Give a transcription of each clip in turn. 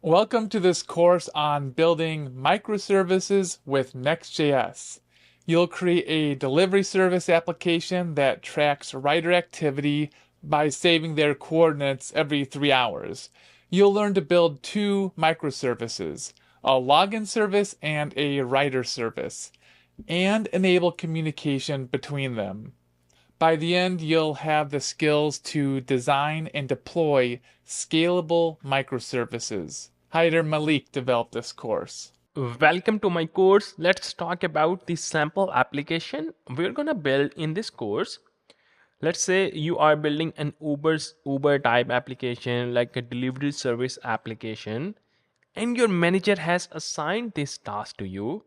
Welcome to this course on building microservices with Nest.js. You'll create a delivery service application that tracks writer activity by saving their coordinates every 3 hours. You'll learn to build two microservices, a login service and a writer service, and enable communication between them. By the end, you'll have the skills to design and deploy scalable microservices. Haider Malik developed this course. Welcome to my course. Let's talk about the sample application we're gonna build in this course. Let's say you are building an Uber type application, like a delivery service application, and your manager has assigned this task to you.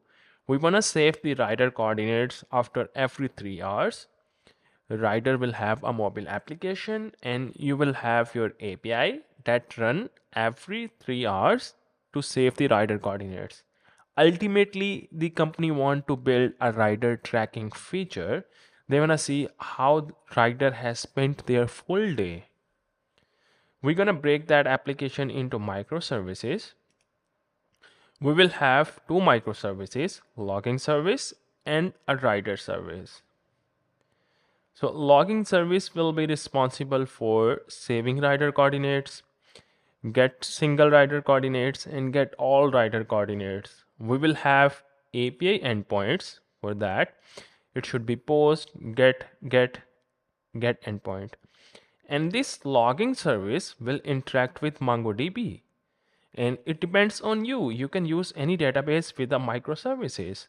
We wanna save the rider coordinates after every 3 hours. The rider will have a mobile application, and you will have your API that run every 3 hours to save the rider coordinates. Ultimately, the company want to build a rider tracking feature. They want to see how rider has spent their full day. We're going to break that application into microservices. We will have two microservices, logging service and a rider service. So logging service will be responsible for saving rider coordinates, get single rider coordinates, and get all rider coordinates. We will have API endpoints for that. It should be post, get endpoint. And this logging service will interact with MongoDB. And it depends on you. You can use any database with the microservices.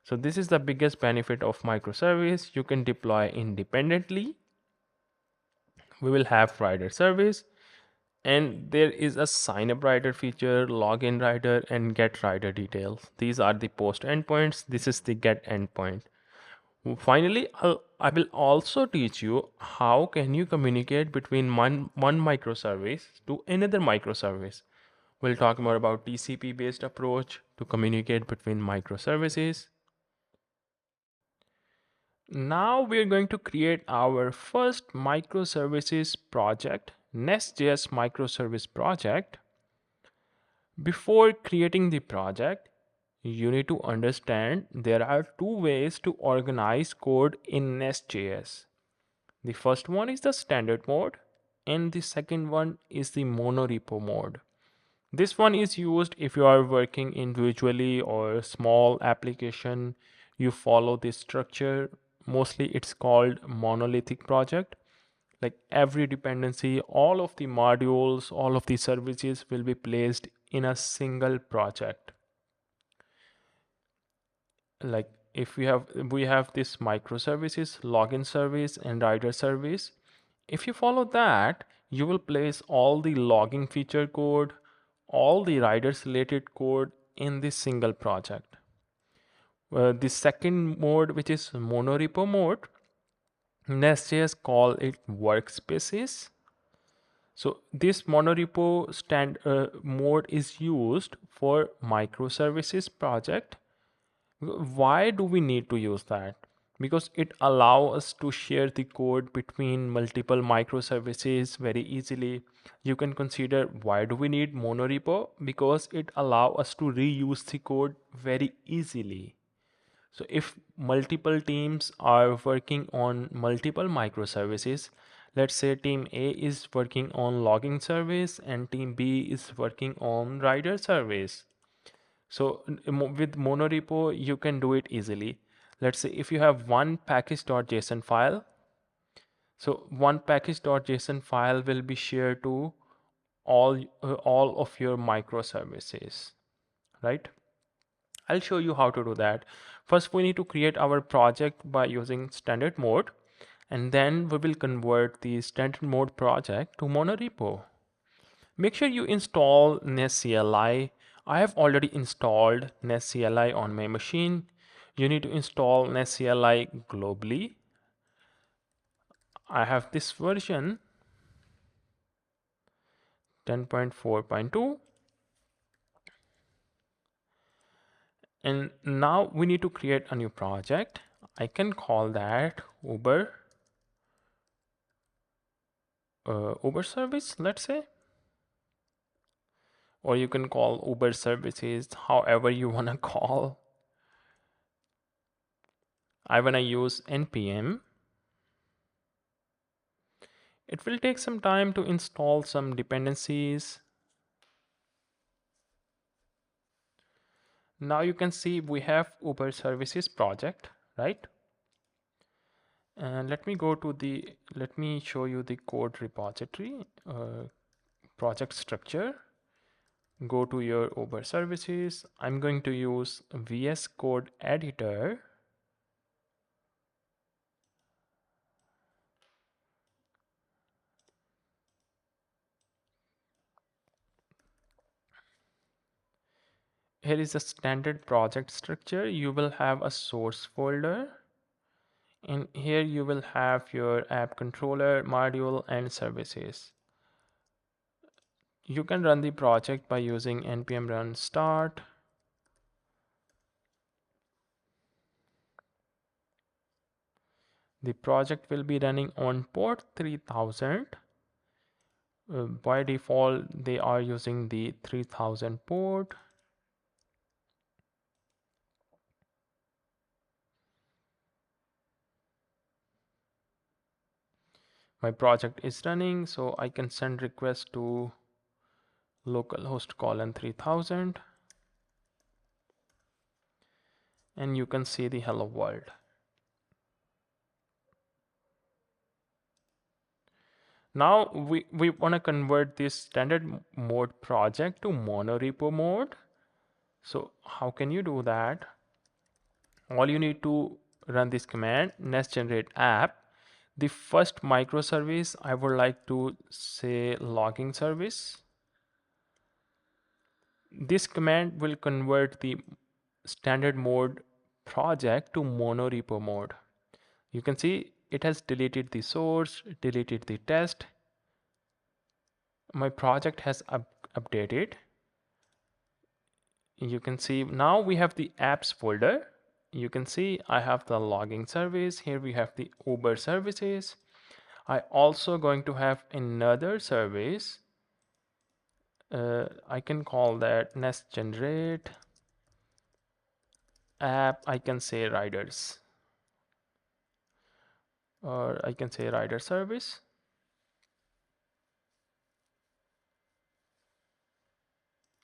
So this is the biggest benefit of microservice. You can deploy independently. We will have rider service, and there is a sign up rider feature, login rider, and get rider details. These are the post endpoints. This is the get endpoint. Finally, I will also teach you how can you communicate between one microservice to another microservice. We'll talk more about TCP based approach to communicate between microservices. Now we're going to create our first microservices project, Nest.js microservice project. Before creating the project, you need to understand there are two ways to organize code in Nest.js. The first one is the standard mode, and the second one is the monorepo mode. This one is used if you are working individually or small application. You follow this structure. Mostly it's called monolithic project. Like every dependency, all of the modules, all of the services will be placed in a single project. Like if we have this microservices, login service, and rider service. If you follow that, you will place all the logging feature code, all the riders related code in this single project. The second mode, which is monorepo mode, Nestjs call it workspaces. So this monorepo mode is used for microservices project. Why do we need to use that? Because it allows us to share the code between multiple microservices very easily. You can consider, why do we need monorepo? Because it allows us to reuse the code very easily. So if multiple teams are working on multiple microservices, let's say team A is working on logging service and team B is working on rider service. So with monorepo, you can do it easily. Let's say if you have one package.json file, so one package.json file will be shared to all of your microservices, right? I'll show you how to do that. First, we need to create our project by using standard mode, and then we will convert the standard mode project to monorepo. Make sure you install Nest.CLI. I have already installed Nest.CLI on my machine. You need to install Nest.CLI globally. I have this version 10.4.2. And now we need to create a new project. I can call that Uber service, let's say. or you can call Uber services, however you want to call. I want to use npm. It will take some time to install some dependencies. Now you can see we have Uber services project, right? And let me show you the code repository, project structure. Go to your Uber services. I'm going to use VS Code editor. Here is a standard project structure. You will have a source folder, and here you will have your app controller, module, and services. You can run the project by using npm run start. The project will be running on port 3000. By default, they are using the 3000 port. My project is running, so I can send request to localhost colon 3000, and you can see the hello world. Now we want to convert this standard mode project to monorepo mode. So how can you do that? All you need to run this command, nest generate app. The first microservice, I would like to say logging service. This command will convert the standard mode project to monorepo mode. You can see it has deleted the source, deleted the test. My project has updated. You can see now we have the apps folder. You can see I have the logging service. Here we have the Uber services. I also going to have another service. I can call that nest generate app. I can say riders, or I can say rider service.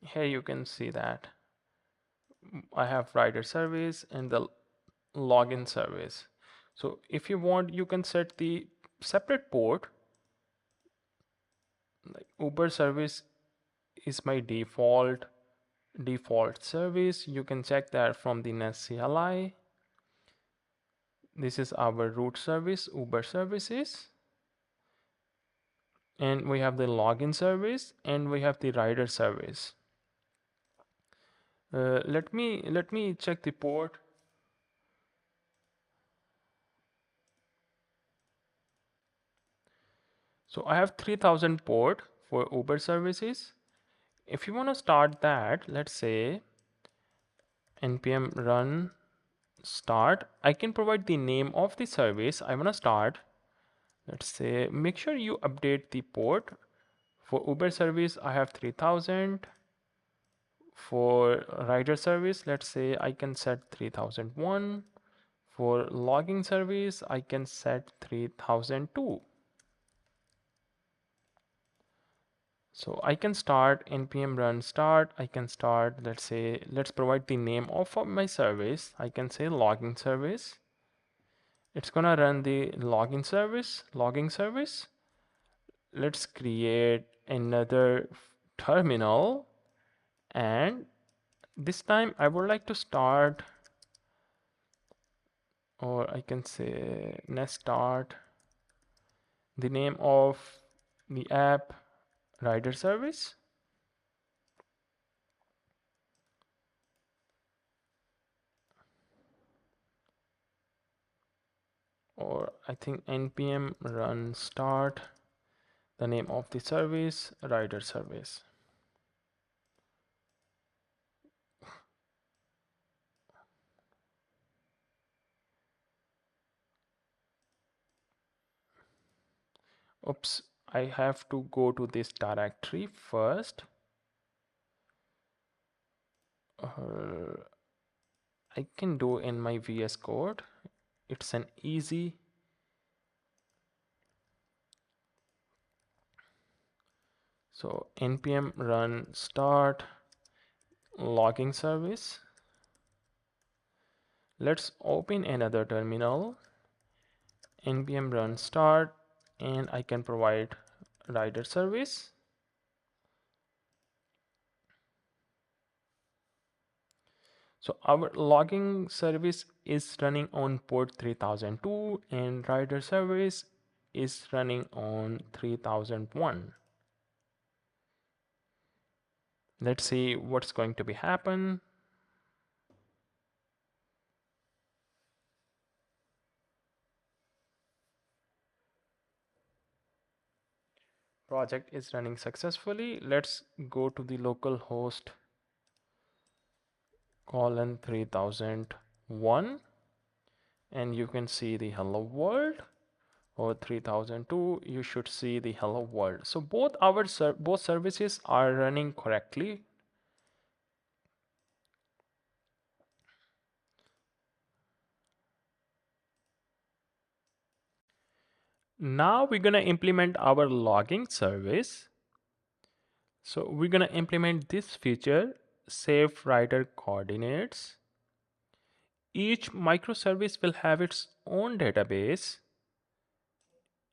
Here you can see that I have rider service and the login service. So if you want, you can set the separate port. Like Uber service is my default service. You can check that from the Nest CLI. This is our root service, Uber services. And we have the login service and we have the rider service. Let me check the port. So I have 3000 port for Uber services. If you want to start that, let's say npm run start. I can provide the name of the service I want to start. Let's say make sure you update the port. For Uber service, I have 3000. For rider service, let's say I can set 3001. For logging service, I can set 3002. So I can start npm run start. I can start, let's say, let's provide the name of my service. I can say logging service. It's gonna run the logging service. Let's create another terminal, and this time I would like to start, or I can say nest start, the name of the app rider service. Or I think npm run start, the name of the service rider service. Oops, I have to go to this directory first. I can do in my VS Code. It's an easy. So npm run start logging service. Let's open another terminal. Npm run start, and I can provide rider service. So our logging service is running on port 3002 and rider service is running on 3001. Let's see what's going to be happen. Project is running successfully. Let's go to the local host colon 3001 and you can see the hello world, or 3002 you should see the hello world. So both our both services are running correctly. Now we're going to implement our logging service. So we're going to implement this feature, save rider coordinates. Each microservice will have its own database.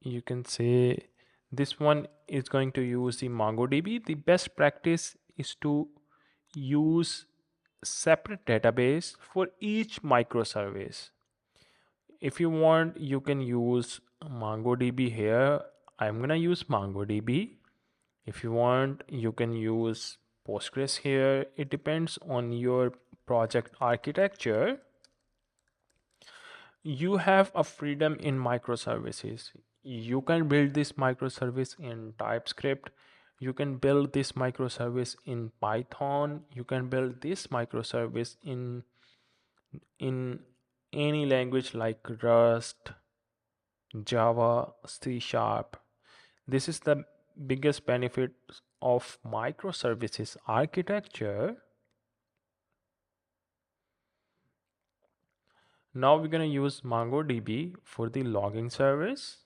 You can say this one is going to use the MongoDB. The best practice is to use separate database for each microservice. If you want, you can use MongoDB here. I'm gonna use MongoDB. If you want, you can use Postgres here. It depends on your project architecture. You have a freedom in microservices. You can build this microservice in TypeScript. You can build this microservice in Python. You can build this microservice in any language like Rust, Java, C Sharp. This is the biggest benefit of microservices architecture. Now we're going to use MongoDB for the logging service.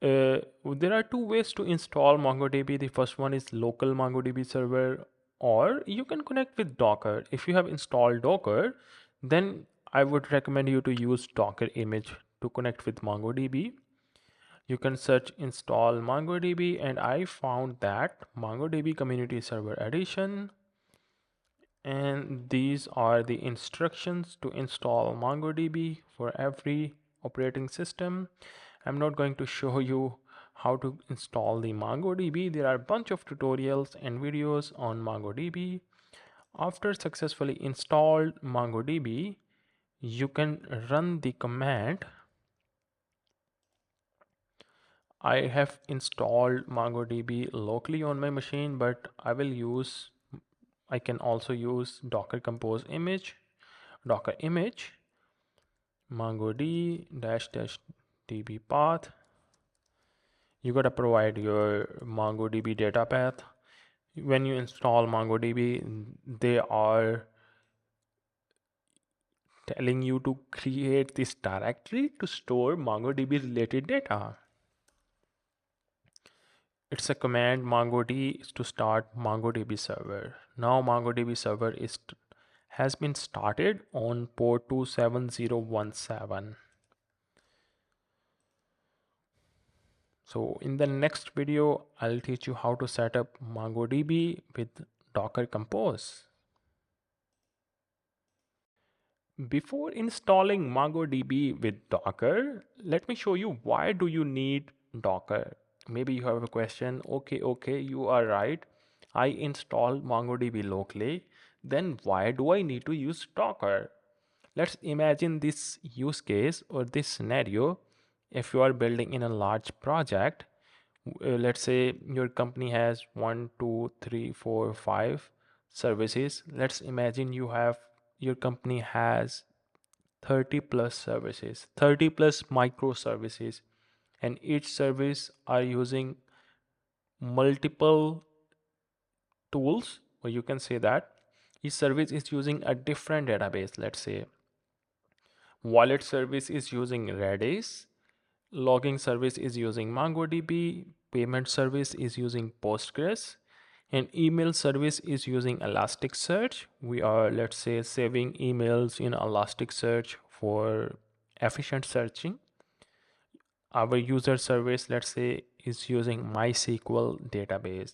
There are two ways to install MongoDB. The first one is local MongoDB server, or you can connect with Docker. If you have installed Docker, then I would recommend you to use Docker image to connect with MongoDB. You can search install MongoDB, and I found that MongoDB Community Server Edition. And these are the instructions to install MongoDB for every operating system. I'm not going to show you how to install the MongoDB. There are a bunch of tutorials and videos on MongoDB. After successfully installed MongoDB, you can run the command. I have installed MongoDB locally on my machine, but I can also use Docker Compose image, Docker image, MongoD dash DB path. You gotta provide your MongoDB data path. When you install MongoDB, they are telling you to create this directory to store MongoDB related data. It's a command MongoD is to start MongoDB server. Now MongoDB server has been started on port 27017. So in the next video, I'll teach you how to set up MongoDB with Docker Compose. Before installing MongoDB with Docker, let me show you why do you need Docker. Maybe you have a question. Okay, you are right. I install MongoDB locally. Then why do I need to use Docker? Let's imagine this use case or this scenario. If you are building in a large project, let's say your company has 1, 2, 3, 4, 5 services. Let's imagine your company has 30 plus services, 30 plus microservices, and each service are using multiple tools, or you can say that Each service is using a different database. Let's say wallet service is using Redis, logging service is using MongoDB, payment service is using Postgres, and email service is using Elasticsearch. We are, let's say, saving emails in Elasticsearch for efficient searching. Our user service, let's say, is using MySQL database.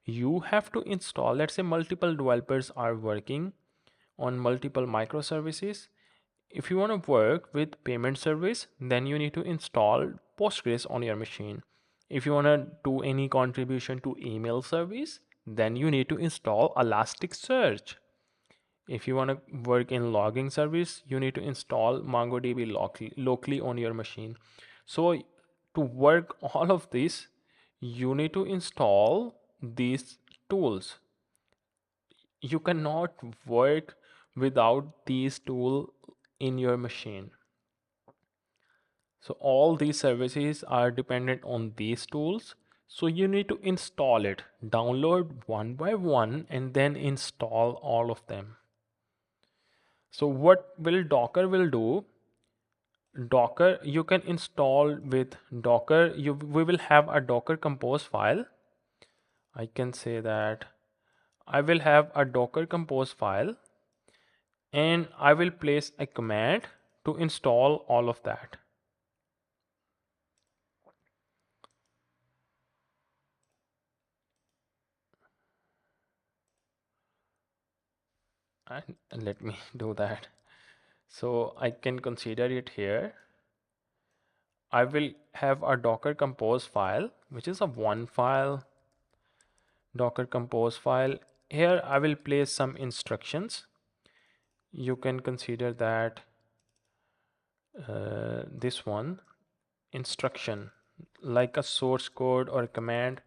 You have to install, let's say multiple developers are working on multiple microservices. If you want to work with payment service, then you need to install Postgres on your machine. If you want to do any contribution to email service, then you need to install Elasticsearch. If you want to work in logging service, you need to install MongoDB locally on your machine. So to work all of this, you need to install these tools. You cannot work without these tools in your machine. So all these services are dependent on these tools. So you need to install it, download one by one, and then install all of them. So what will Docker will do? Docker, you can install with Docker. We will have a Docker compose file. I can say that I will have a Docker compose file, and I will place a command to install all of that. And let me do that. So I can consider it here. I will have a Docker compose file, which is a one file, Docker compose file. Here I will place some instructions. You can consider that this one instruction, like a source code or a command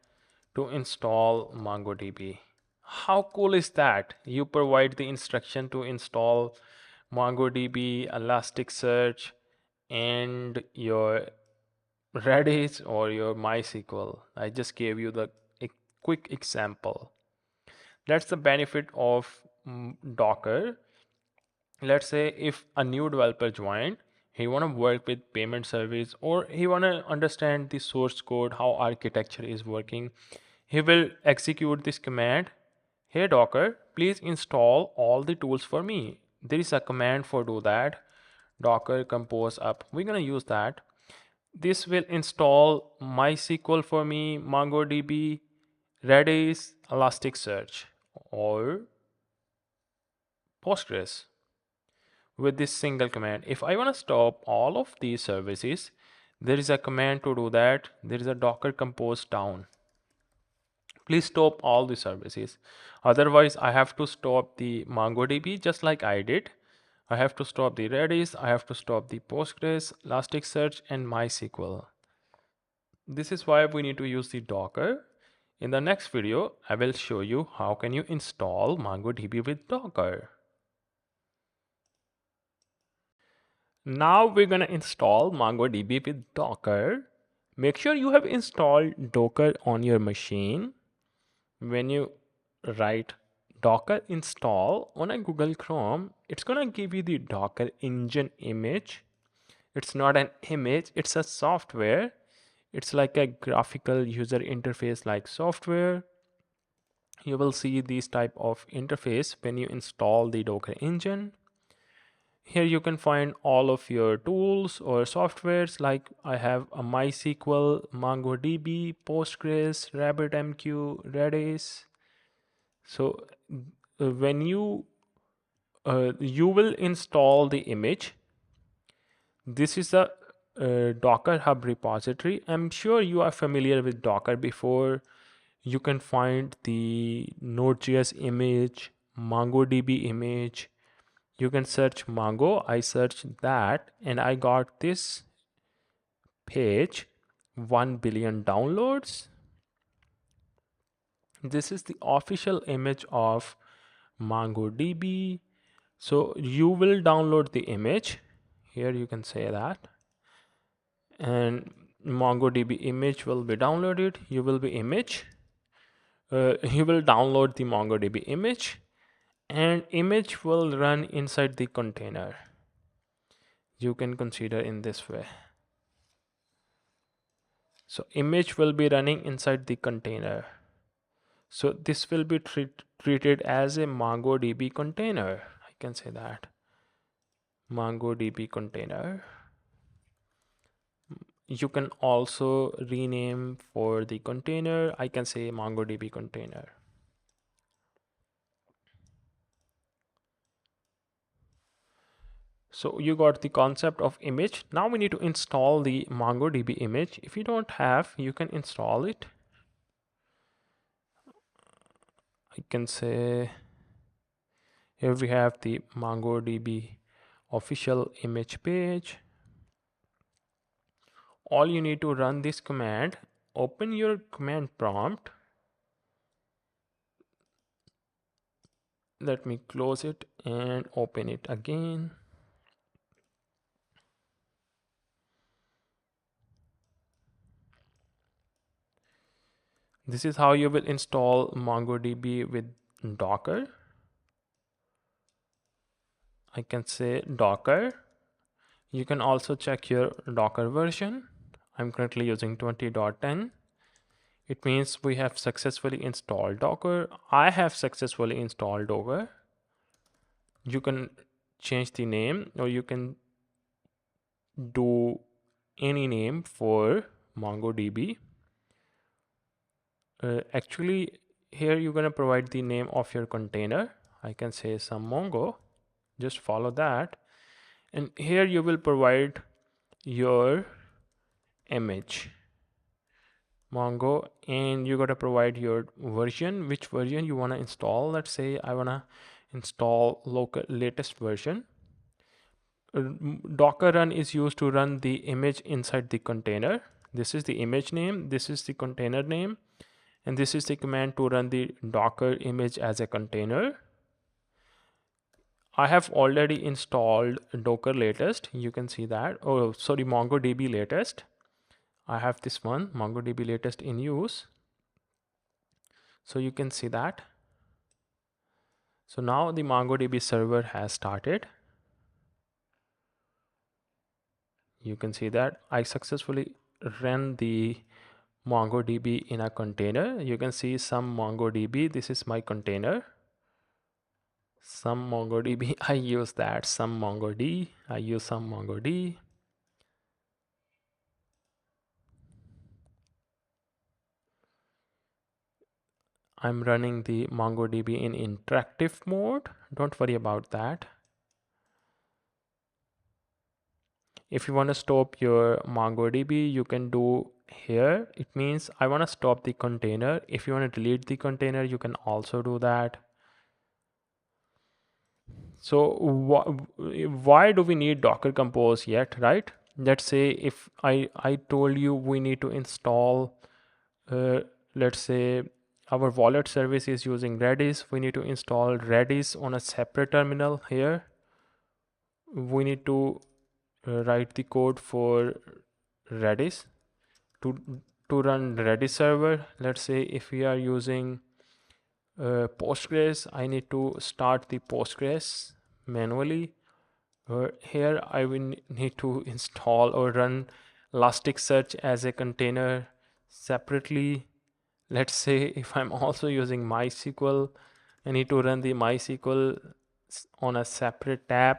to install MongoDB. How cool is that? You provide the instruction to install MongoDB, Elasticsearch, and your Redis or your MySQL. I just gave you the quick example. That's the benefit of Docker. Let's say if a new developer joined, he want to work with payment service, or he want to understand the source code, how architecture is working. He will execute this command. Hey Docker, please install all the tools for me. There is a command for do that. Docker compose up. We're gonna use that. This will install MySQL for me, MongoDB, Redis, Elasticsearch, or Postgres with this single command. If I want to stop all of these services, there is a command to do that. There is a Docker compose down. Please stop all the services. Otherwise, I have to stop the MongoDB just like I did. I have to stop the Redis, I have to stop the Postgres, Elasticsearch, and MySQL. This is why we need to use the Docker. In the next video, I will show you how can you install MongoDB with Docker. Now we're gonna install MongoDB with Docker. Make sure you have installed Docker on your machine. When you write Docker install on a Google Chrome, it's gonna give you the Docker engine image. It's not an image, it's a software. It's like a graphical user interface like software. You will see this type of interface when you install the Docker engine. Here you can find all of your tools or softwares, like I have a MySQL, MongoDB, Postgres, RabbitMQ, Redis. So when you will install the image, this is a Docker Hub repository. I'm sure you are familiar with Docker before. You can find the Node.js image, MongoDB image. You can search Mongo. I searched that and I got this page, 1 billion downloads. This is the official image of MongoDB. So you will download the image. Here you can say that. And MongoDB image will be downloaded. You will download the MongoDB image, and image will run inside the container. You can consider in this way. So image will be running inside the container. So this will be treated as a MongoDB container. I can say that. MongoDB container. You can also rename for the container. I can say MongoDB container. So you got the concept of image. Now we need to install the MongoDB image. If you don't have, you can install it. I can say here we have the MongoDB official image page. All you need to run this command. Open your command prompt. Let me close it and open it again. This is how you will install MongoDB with Docker. I can say Docker. You can also check your Docker version. I'm currently using 20.10. It means we have successfully installed Docker. I have successfully installed Docker. You can change the name, or you can do any name for MongoDB. Actually, here you're going to provide the name of your container. I can say some Mongo. Just follow that. And here you will provide your image. Mongo, and you got to provide your version, which version you want to install. Let's say I want to install local latest version. Docker run is used to run the image inside the container. This is the image name, this is the container name, and this is the command to run the Docker image as a container. I have already installed Docker latest. You can see that. Oh, sorry, MongoDB latest. I have this one, MongoDB latest in use. So you can see that. So now the MongoDB server has started. You can see that I successfully ran the MongoDB in a container. You can see some MongoDB. This is my container. Some MongoDB, I use that. Some MongoD, I use some MongoD. I'm running the MongoDB in interactive mode. Don't worry about that. If you want to stop your MongoDB, you can do here. It means I want to stop the container. If you want to delete the container, you can also do that. So why do we need Docker Compose yet, right? Let's say if I told you we need to install, let's say our wallet service is using Redis. We need to install Redis on a separate terminal here. We need to write the code for Redis to run Redis server. Let's say if we are using Postgres, I need to start the Postgres manually. Here I will need to install or run Elasticsearch as a container separately. Let's say if I'm also using MySQL, I need to run the MySQL on a separate tab.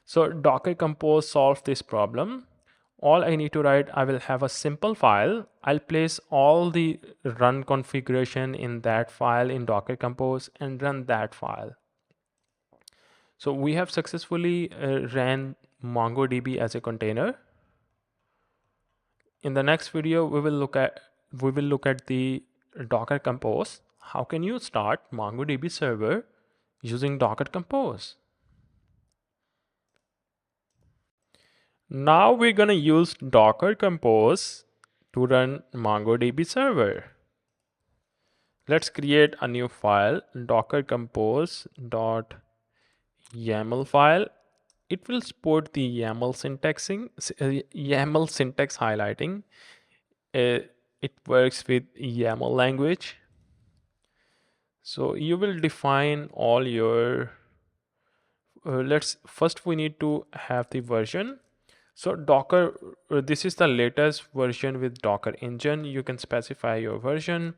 So Docker Compose solves this problem. All I need to write, I will have a simple file. I'll place all the run configuration in that file in Docker Compose and run that file. So we have successfully ran MongoDB as a container. In the next video, we will look at the Docker Compose. How can you start MongoDB server using Docker Compose? Now we're gonna use Docker Compose to run MongoDB server. Let's create a new file, docker compose.yaml file. It will support the YAML YAML syntax highlighting. It works with YAML language. So you will define all your let's first we need to have the version. So Docker, this is the latest version with Docker engine. You can specify your version.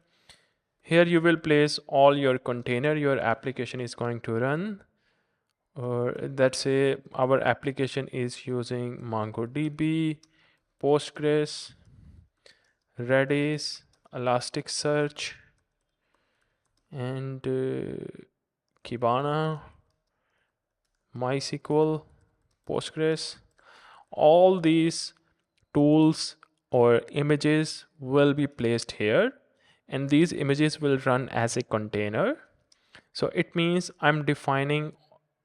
Here you will place all your container your application is going to run. Or let's say our application is using MongoDB, Postgres, Redis, Elasticsearch, and Kibana, MySQL, Postgres. All these tools or images will be placed here, and these images will run as a container. So it means I'm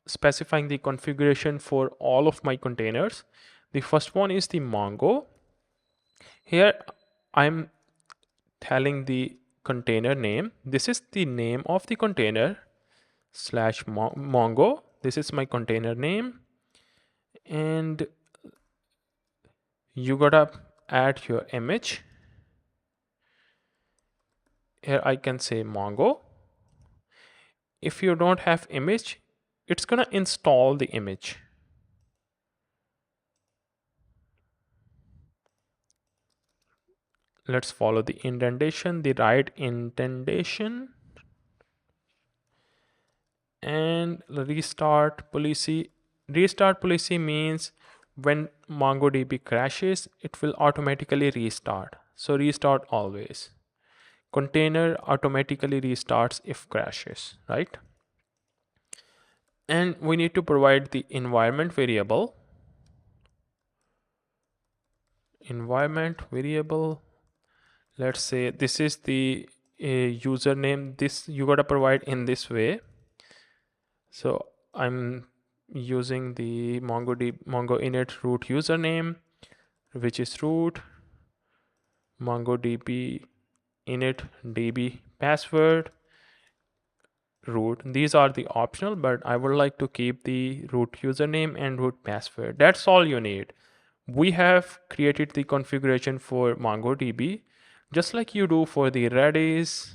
specifying the configuration for all of my containers. The first one is the Mongo. Here I'm telling the container name. This is the name of the container slash Mongo. This is my container name, and you gotta add your image. Here I can say Mongo. If you don't have image, it's gonna install the image. Let's follow the indentation, the right indentation, and restart policy. Restart policy means when MongoDB crashes, it will automatically restart. So restart always. Container automatically restarts if crashes, right? And we need to provide the environment variable. Environment variable. Let's say this is the username. This you gotta provide in this way. So I'm using the Mongo init root username, which is root, MongoDB init db password, root. These are the optional, but I would like to keep the root username and root password. That's all you need. We have created the configuration for MongoDB, just like you do for the Redis.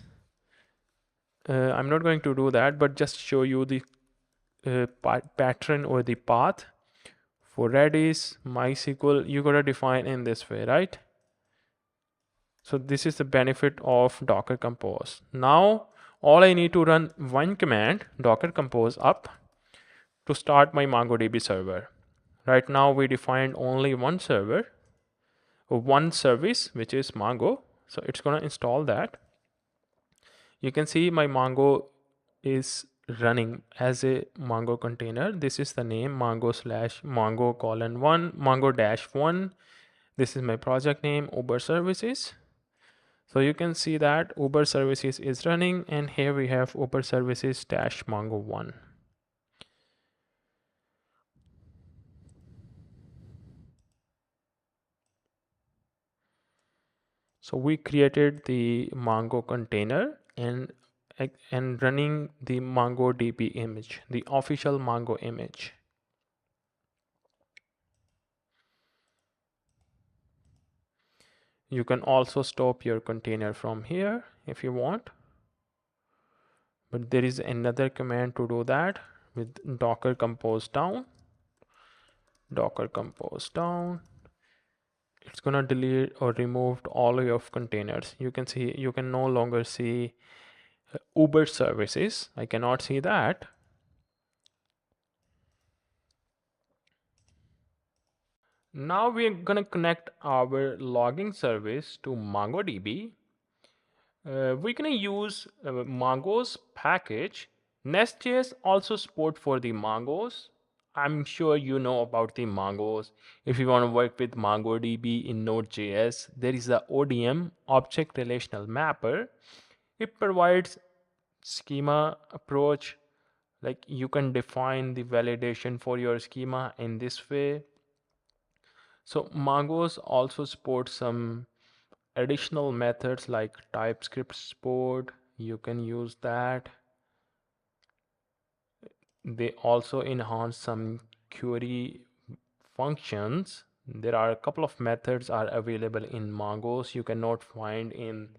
I'm not going to do that, but just show you the pattern or the path. For Redis, MySQL, you gotta define in this way, right? So this is the benefit of Docker Compose. Now, all I need to run one command, Docker Compose up, to start my MongoDB server. Right now, we defined only one server, one service, which is Mongo. So it's gonna install that. You can see my Mongo is running as a Mongo container. This is the name Mongo slash Mongo colon one, Mongo dash one. This is my project name, Uber Services. So you can see that Uber Services is running, and here we have Uber Services dash Mongo one. So we created the Mongo container and running the MongoDB image, the official Mongo image. You can also stop your container from here if you want. But there is another command to do that with Docker Compose down. Docker Compose down. It's gonna delete or remove all of your containers. You can no longer see Uber services. I cannot see that. Now we're gonna connect our logging service to MongoDB. We're gonna use Mongoose package. Nest.js also support for the Mongoose. I'm sure you know about the Mongoose. If you want to work with MongoDB in Node.js, there is the ODM, Object Relational Mapper. It provides schema approach, like you can define the validation for your schema in this way. So Mongoose also supports some additional methods like TypeScript support. You can use that. They also enhance some query functions. There are a couple of methods are available in Mongoose you cannot find in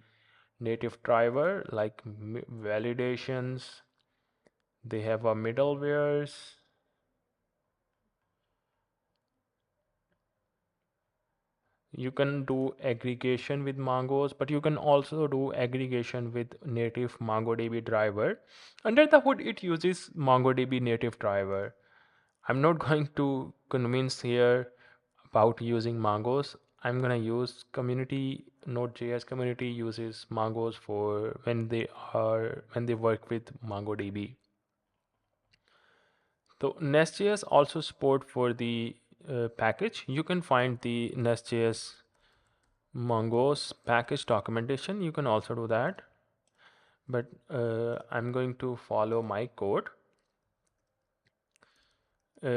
native driver like validations. They have a middlewares. You can do aggregation with Mongoose, but you can also do aggregation with native MongoDB driver. Under the hood, it uses MongoDB native driver. I'm not going to convince here about using Mongoose. I'm gonna use community. Node.js community uses Mongoose for when they work with MongoDB. So Nestjs also support for the package. You can find the Nestjs Mongoose package documentation. You can also do that, but I'm going to follow my code.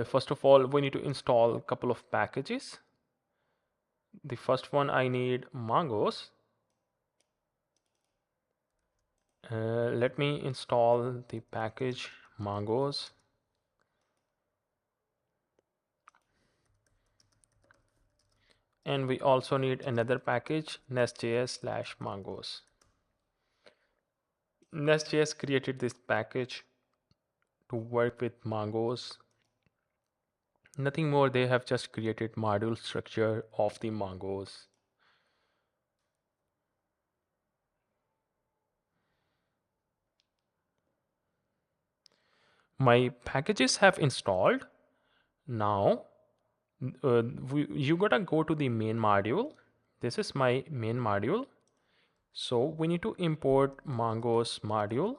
First of all, we need to install a couple of packages. The first one, I need Mongoose. Let me install the package Mongoose. And we also need another package, Nestjs/Mongoose. Nestjs created this package to work with Mongoose. Nothing more, they have just created module structure of the Mongoose. My packages have installed. Now you gotta go to the main module. This is my main module. So we need to import Mongoose module.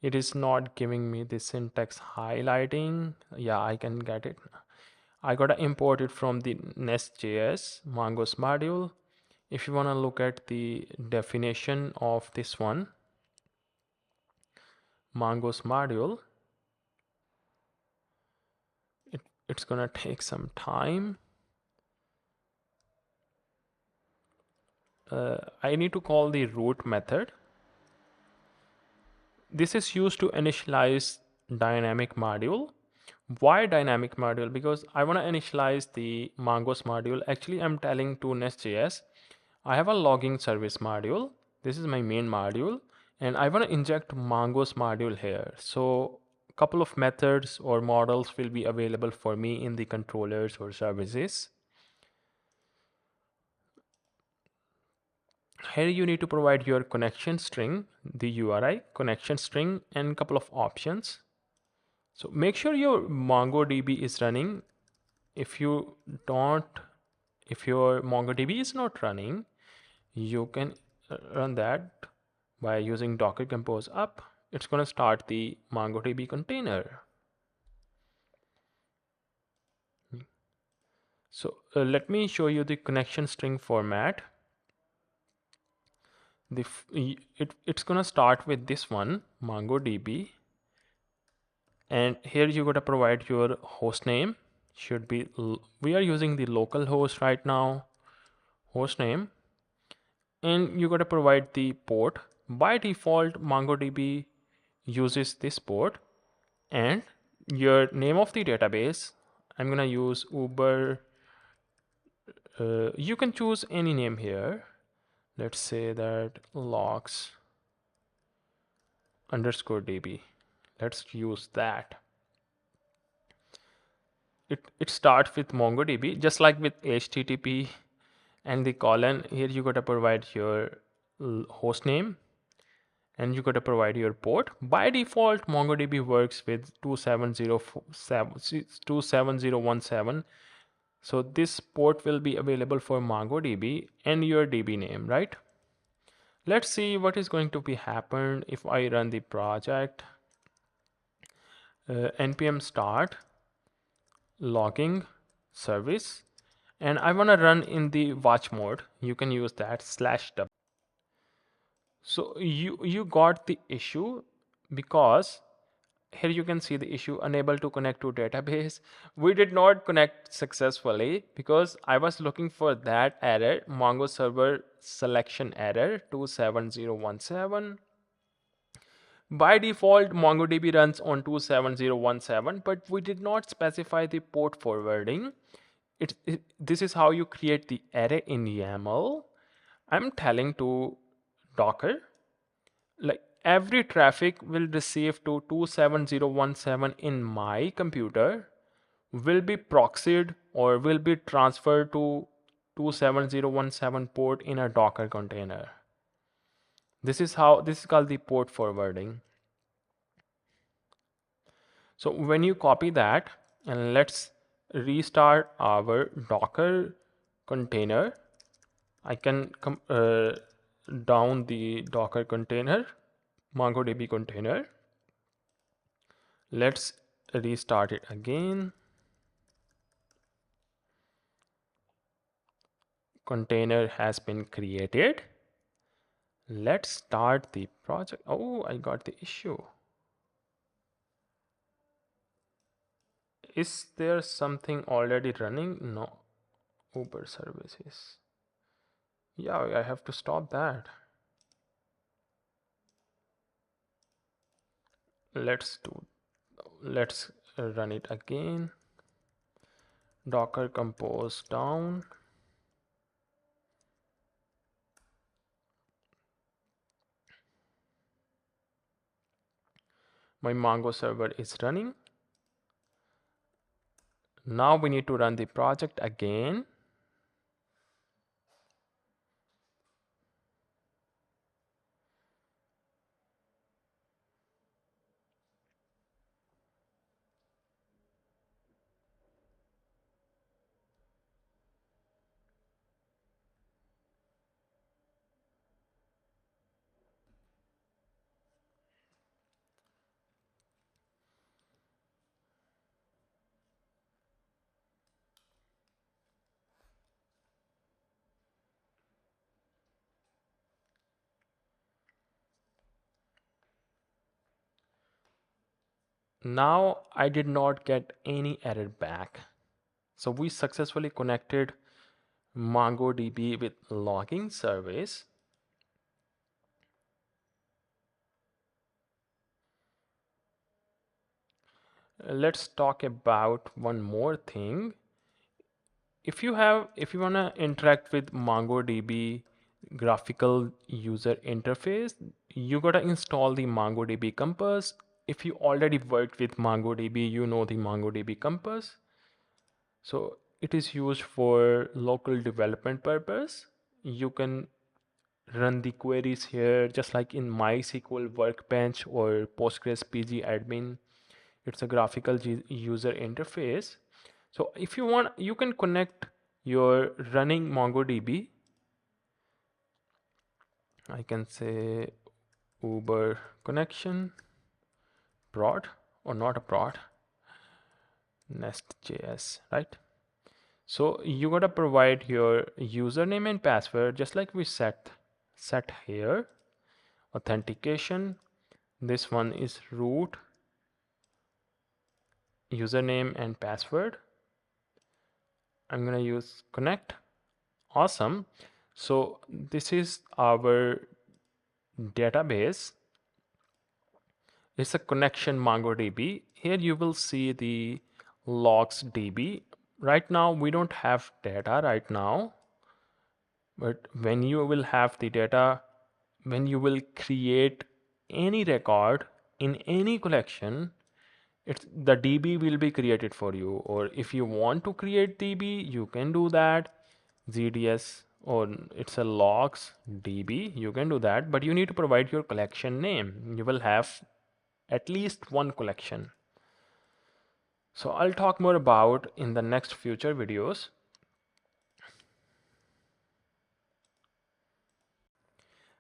It is not giving me the syntax highlighting. Yeah, I can get it. I gotta import it from the Nest.js Mongoose module. If you wanna look at the definition of this one, Mongoose module, it's gonna take some time. I need to call the root method. This is used to initialize dynamic module. Why dynamic module? Because I want to initialize the Mongoose module. Actually, I'm telling to Nest.js, I have a logging service module. This is my main module, and I want to inject Mongoose module here. So a couple of methods or models will be available for me in the controllers or services. Here you need to provide your connection string, the URI connection string, and a couple of options. So make sure your MongoDB is running. If you don't, if your MongoDB is not running, you can run that by using Docker Compose up. It's going to start the MongoDB container. So let me show you the connection string format. It's going to start with this one, MongoDB. And here you got to provide your host name. Should be, we are using the local host right now, host name. And you got to provide the port. By default, MongoDB uses this port, and your name of the database. I'm gonna use Uber. You can choose any name here. Let's say that logs underscore db. Let's use that. It starts with MongoDB, just like with HTTP and the colon. Here you gotta provide your host name, and you got to provide your port. By default, MongoDB works with 27017. So this port will be available for MongoDB and your DB name, right? Let's see what is going to be happen if I run the project. npm start logging service, and I want to run in the watch mode. You can use that /w. So you got the issue because here you can see the issue, unable to connect to database. We did not connect successfully because I was looking for that error, Mongo server selection error 27017. By default, MongoDB runs on 27017, but we did not specify the port forwarding. This is how you create the array in YAML. I'm telling to Docker, like every traffic will receive to 27017 in my computer will be proxied or will be transferred to 27017 port in a Docker container. This is called the port forwarding. So when you copy that, and let's restart our Docker container. I can come down the Docker container, MongoDB container. Let's restart it again. Container has been created. Let's start the project. Oh, I got the issue. Is there something already running? No. Uber services. Yeah, I have to stop that. Let's run it again. Docker compose down. My Mongo server is running. Now we need to run the project again. Now I did not get any error back. So we successfully connected MongoDB with logging service. Let's talk about one more thing. If you want to interact with MongoDB graphical user interface, you got to install the MongoDB Compass. If you already worked with MongoDB, you know the MongoDB Compass. So it is used for local development purpose. You can run the queries here just like in MySQL Workbench or Postgres PG admin. It's a graphical user interface. So if you want, you can connect your running MongoDB. I can say Uber connection prod or not a prod Nest.js, right? So you gotta provide your username and password just like we set here. Authentication. This one is root username and password. I'm gonna use connect. Awesome. So this is our database. It's a connection MongoDB. Here you will see the logs DB. Right now we don't have data right now, but when you will have the data, when you will create any record in any collection, the DB will be created for you. Or if you want to create DB, you can do that. ZDS or it's a logs DB, you can do that, but you need to provide your collection name. You will have at least one collection. So I'll talk more about in the next future videos.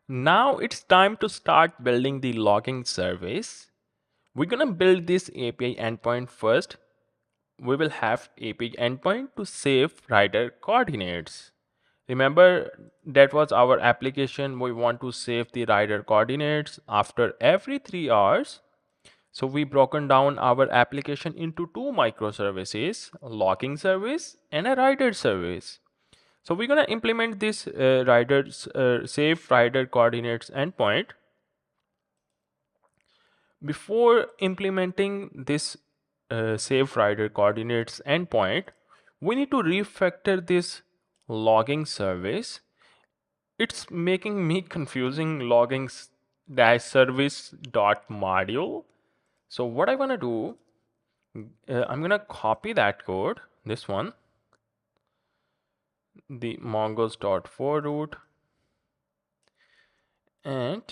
Now it's time to start building the logging service. We're gonna build this API endpoint first. We will have API endpoint to save rider coordinates. Remember, that was our application. We want to save the rider coordinates after every 3 hours. So we broken down our application into two microservices, a logging service and a rider service. So we're gonna implement this save rider coordinates endpoint. Before implementing this save rider coordinates endpoint, we need to refactor this logging service. It's making me confusing logging dash service dot module. So what I want to do, I'm gonna copy that code, this one, the mongoose.for root, and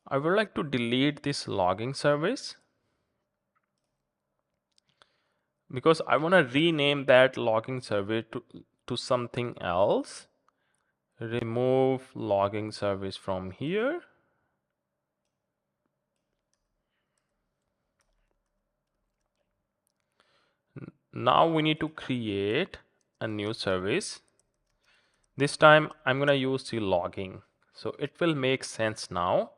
I would like to delete this logging service because I want to rename that logging service to something else. Remove logging service from here. Now we need to create a new service. This time I'm gonna use the logging, so it will make sense now.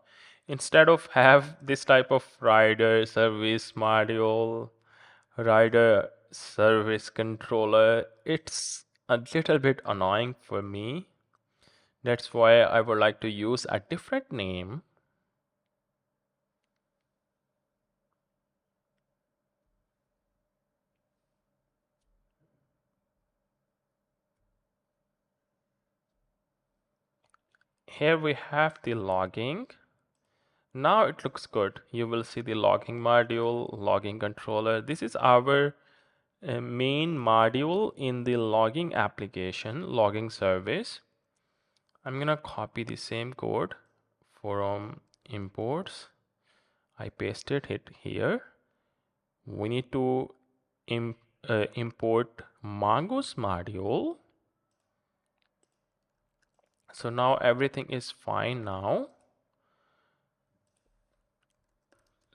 Instead of have this type of rider service module, rider service controller, it's a little bit annoying for me. That's why I would like to use a different name. Here we have the logging. Now it looks good. You will see the logging module, logging controller. This is our main module in the logging application, logging service. I'm gonna copy the same code from imports. I pasted it here. We need to import Mongoose module. So now everything is fine now.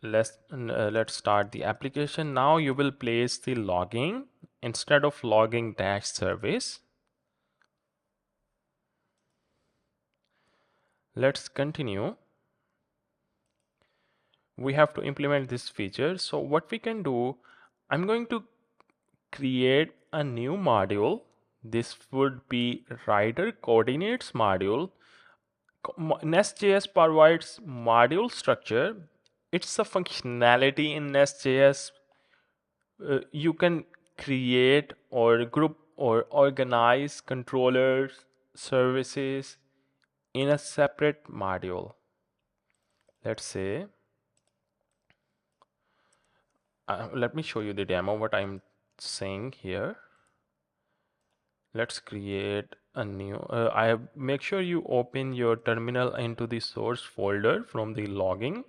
Let's start the application. Now you will place the logging instead of logging dash service. Let's continue. We have to implement this feature. So what we can do, I'm going to create a new module. This would be rider coordinates module. Nest.js provides module structure. It's a functionality in Nest.js. You can create or group or organize controllers, services in a separate module. Let's say, let me show you the demo, what I'm saying here. Let's create a new, make sure you open your terminal into the source folder from the logging.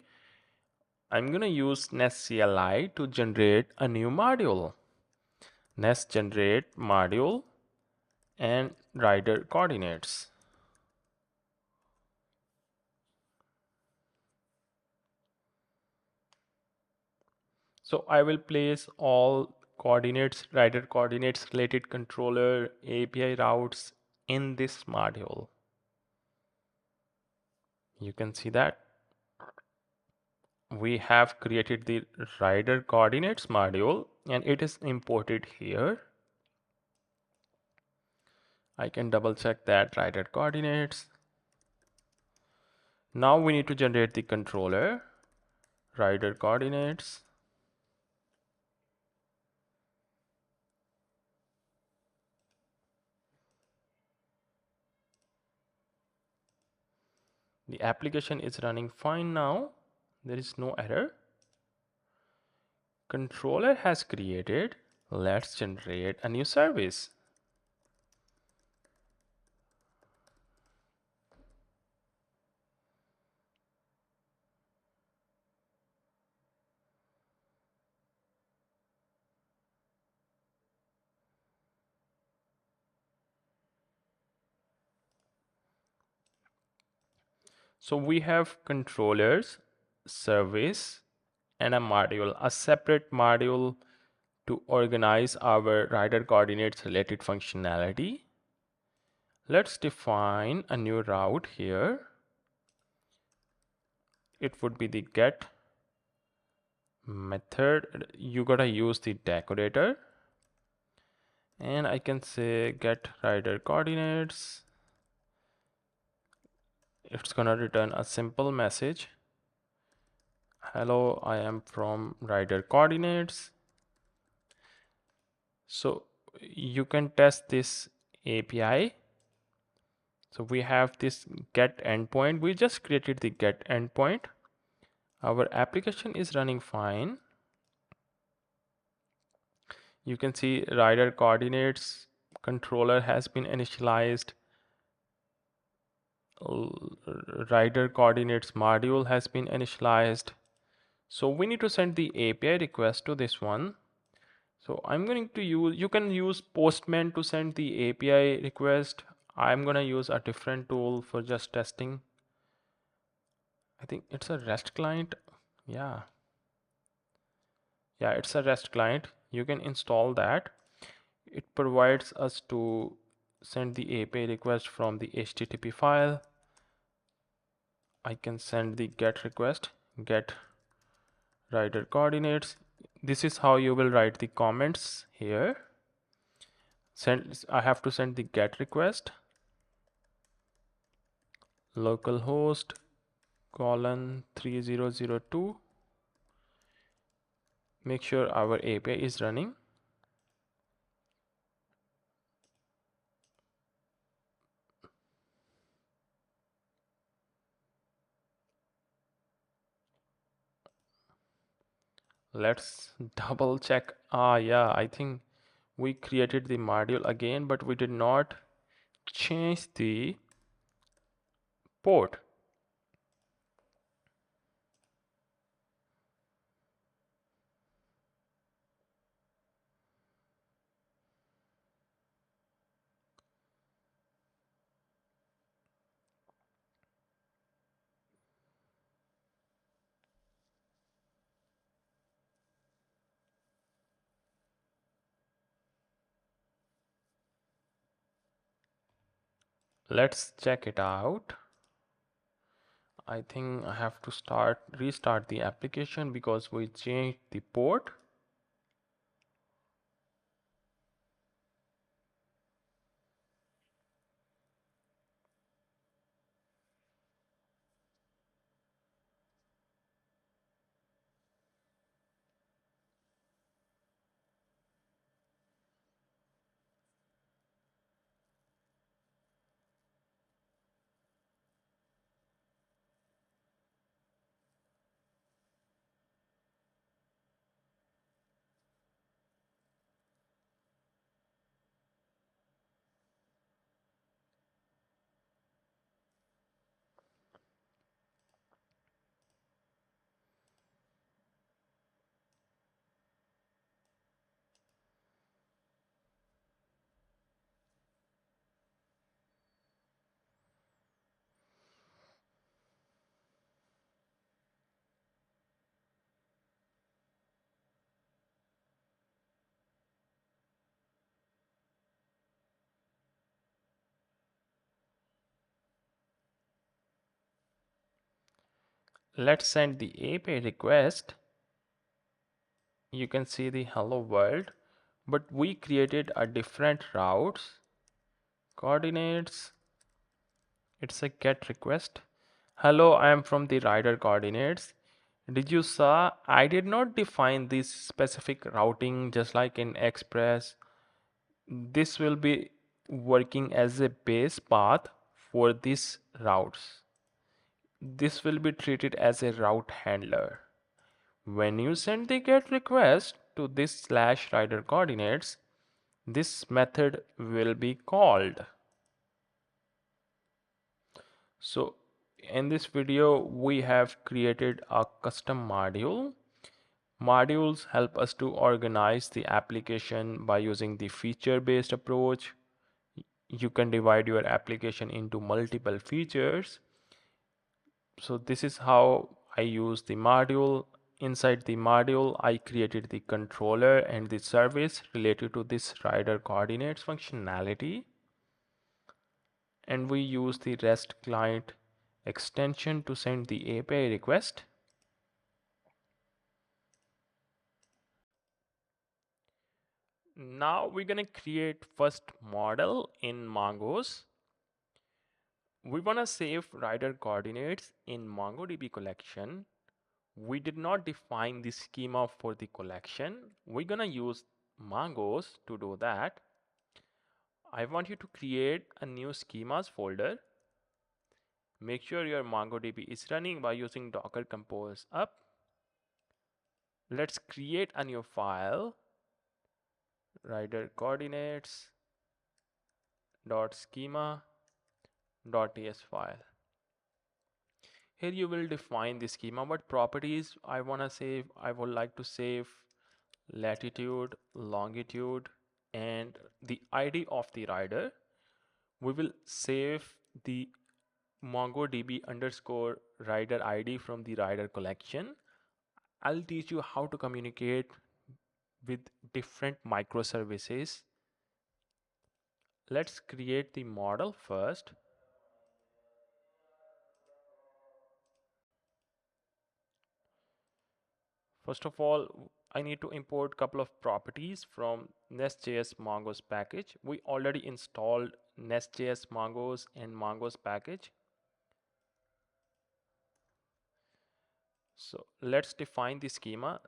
I'm gonna use Nest CLI to generate a new module. Nest generate module and rider coordinates. So I will place all coordinates, rider coordinates related controller API routes in this module. You can see that we have created the rider coordinates module and it is imported here. I can double check that rider coordinates. Now we need to generate the controller rider coordinates. The application is running fine now. There is no error. Controller has created. Let's generate a new service. So we have controllers, service, and a module, a separate module to organize our rider coordinates related functionality. Let's define a new route here. It would be the get method. You gotta use the decorator. And I can say get rider coordinates. It's gonna return a simple message. hello, I am from rider coordinates. So you can test this API. So we have this get endpoint. We just created the get endpoint. Our application is running fine. You can see rider coordinates controller has been initialized. Rider coordinates module has been initialized. So we need to send the API request to this one. So I'm going to use, you can use Postman to send the API request. I'm going to use a different tool for just testing. I think it's a REST client. Yeah. Yeah, it's a REST client. You can install that. It provides us to send the API request from the HTTP file. I can send the GET request, get rider coordinates. This is how you will write the comments here. I have to send the GET request, localhost colon 3002. Make sure our API is running. Let's double check. Yeah, I think we created the module again, but we did not change the port. Let's check it out. I think I have to restart the application because we changed the port. Let's send the API request. You can see the hello world, but we created a different routes. Coordinates. It's a get request. Hello, I am from the rider coordinates. Did you saw I did not define this specific routing just like in Express. This will be working as a base path for these routes. This will be treated as a route handler. When you send the get request to this slash rider coordinates, this method will be called. So in this video, we have created a custom module. Modules help us to organize the application by using the feature-based approach. You can divide your application into multiple features. So this is how I use the module. Inside the module, I created the controller and the service related to this rider coordinates functionality. And we use the REST client extension to send the API request. Now we're going to create first model in Mongoose. We want to save rider coordinates in MongoDB collection. We did not define the schema for the collection. We're gonna use Mongoose to do that. I want you to create a new schemas folder. Make sure your MongoDB is running by using Docker Compose up. Let's create a new file, rider coordinates dot schema dot ts file. Here you will define the schema. What properties I want to save? I would like to save latitude, longitude, and the ID of the rider. We will save the MongoDB underscore rider ID from the rider collection. I'll teach you how to communicate with different microservices. Let's create the model first. First of all, I need to import a couple of properties from Nest.js Mongoose package. We already installed Nest.js Mongoose and Mongoose package. So let's define the schema.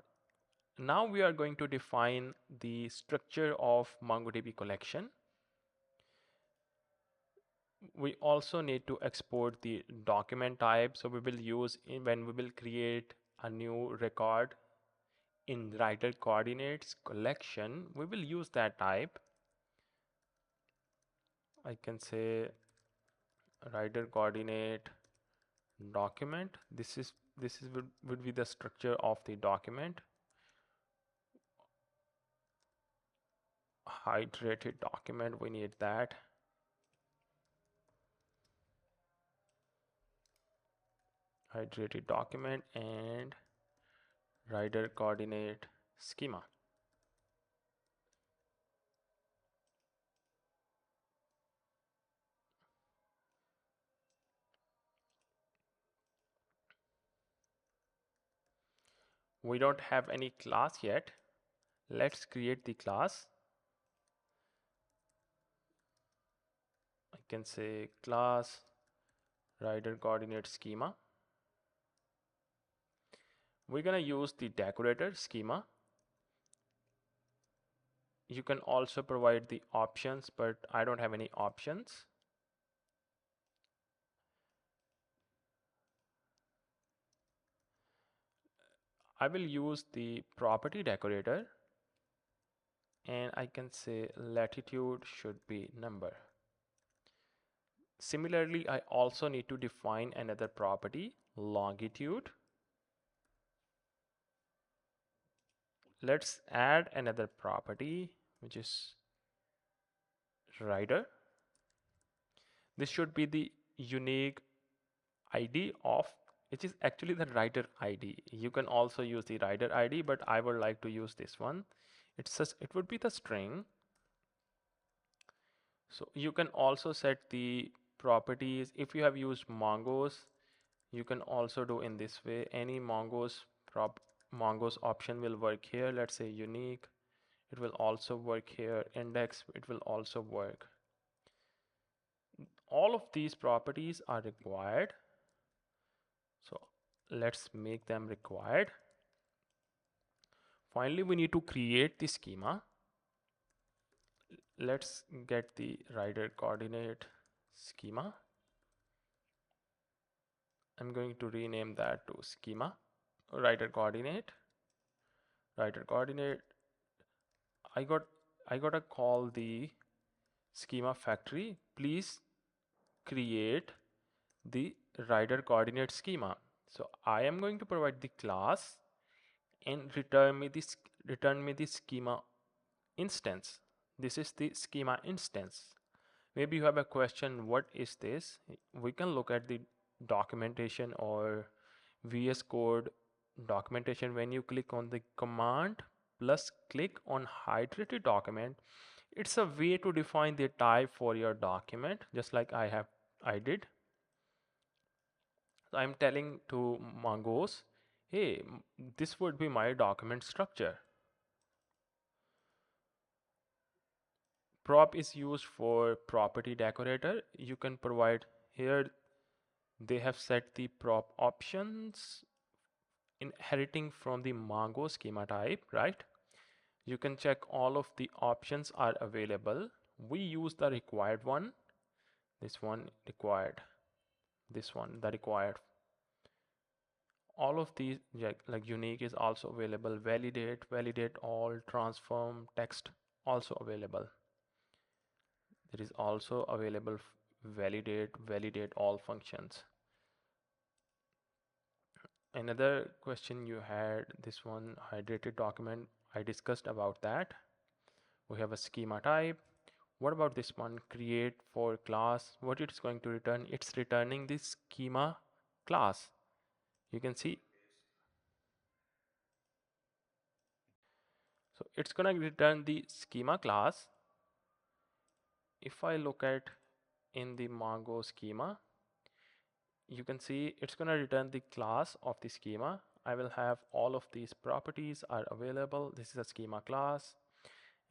Now we are going to define the structure of MongoDB collection. We also need to export the document type. So we will use when we will create a new record in rider coordinates collection, we will use that type. I can say rider coordinate document. This is would be the structure of the document. Hydrated document, we need that. Hydrated document and rider coordinate schema. We don't have any class yet. Let's create the class. I can say class rider coordinate schema. We're gonna use the decorator schema. You can also provide the options, but I don't have any options. I will use the property decorator and I can say latitude should be number. Similarly, I also need to define another property, longitude. Let's add another property, which is rider. This should be the unique ID of, which is actually the rider ID. You can also use the rider ID, but I would like to use this one. It would be the string. So you can also set the properties. If you have used Mongoose, you can also do in this way. Any Mongoose option will work here. Let's say unique. It will also work here. Index, it will also work. All of these properties are required. So let's make them required. Finally, we need to create the schema. Let's get the rider coordinate schema. I'm going to rename that to schema. Rider coordinate. Rider coordinate. I gotta call the schema factory. Please create the rider coordinate schema. So I am going to provide the class and return me the schema instance. This is the schema instance. Maybe you have a question, what is this? We can look at the documentation or VS Code documentation. When you click on the command plus click on hydrated document, it's a way to define the type for your document, just like I did. So I'm telling to Mongoose, hey, this would be my document structure. Prop is used for property decorator. You can provide here, they have set the prop options. inheriting from the Mongo schema type, right? You can check all of the options are available. We use the required one. This one required. This one the required. All of these like unique is also available. Validate all, transform, text also available. There is also available validate all functions. Another question you had, this one hydrated document, I discussed about that. We have a schema type. What about this one, create for class? What it's going to return? It's returning this schema class. You can see, so it's gonna return the schema class. If I look at in the Mongo schema, you can see it's going to return the class of the schema. I will have all of these properties are available. This is a schema class,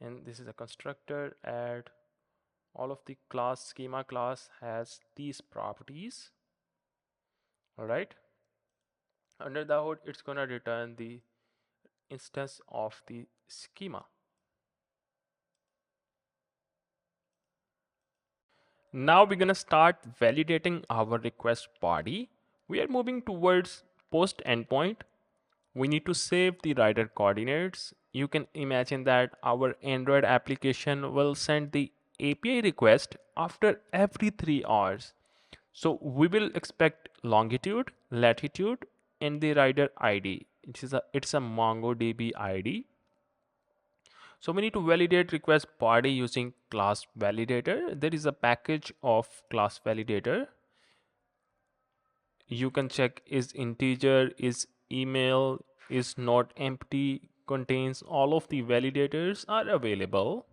and this is a constructor add. All of the class schema class has these properties. All right. Under the hood, it's going to return the instance of the schema. Now we're going to start validating our request body. We are moving towards post endpoint. We need to save the rider coordinates. You can imagine that our Android application will send the API request after every 3 hours. So we will expect longitude, latitude, and the rider ID. It's a MongoDB ID. So we need to validate request body using class validator. There is a package of class validator. You can check is integer, is email, is not empty, contains all of the validators are available.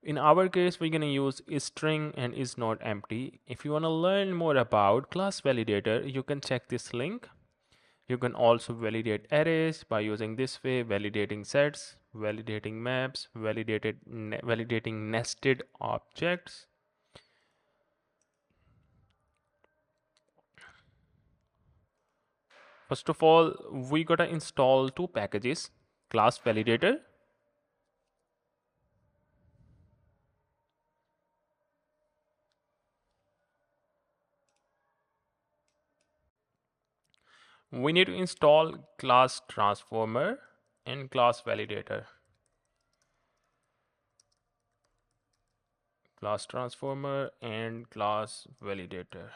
In our case, we're going to use is string and is not empty. If you want to learn more about class validator, you can check this link. You can also validate arrays by using this way, validating sets, validating maps, validating nested objects. First of all, we gotta install two packages, class validator we need to install class transformer and class validator. Class transformer and class validator.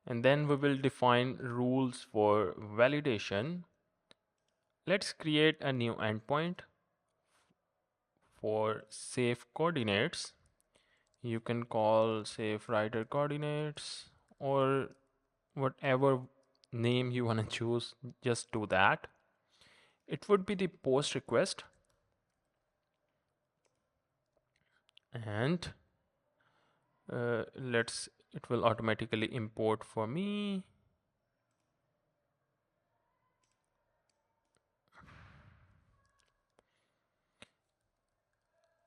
And then we will define rules for validation. Let's create a new endpoint for safe coordinates. You can call safe rider coordinates or whatever name you want to choose, just do that. It would be the post request, and it will automatically import for me.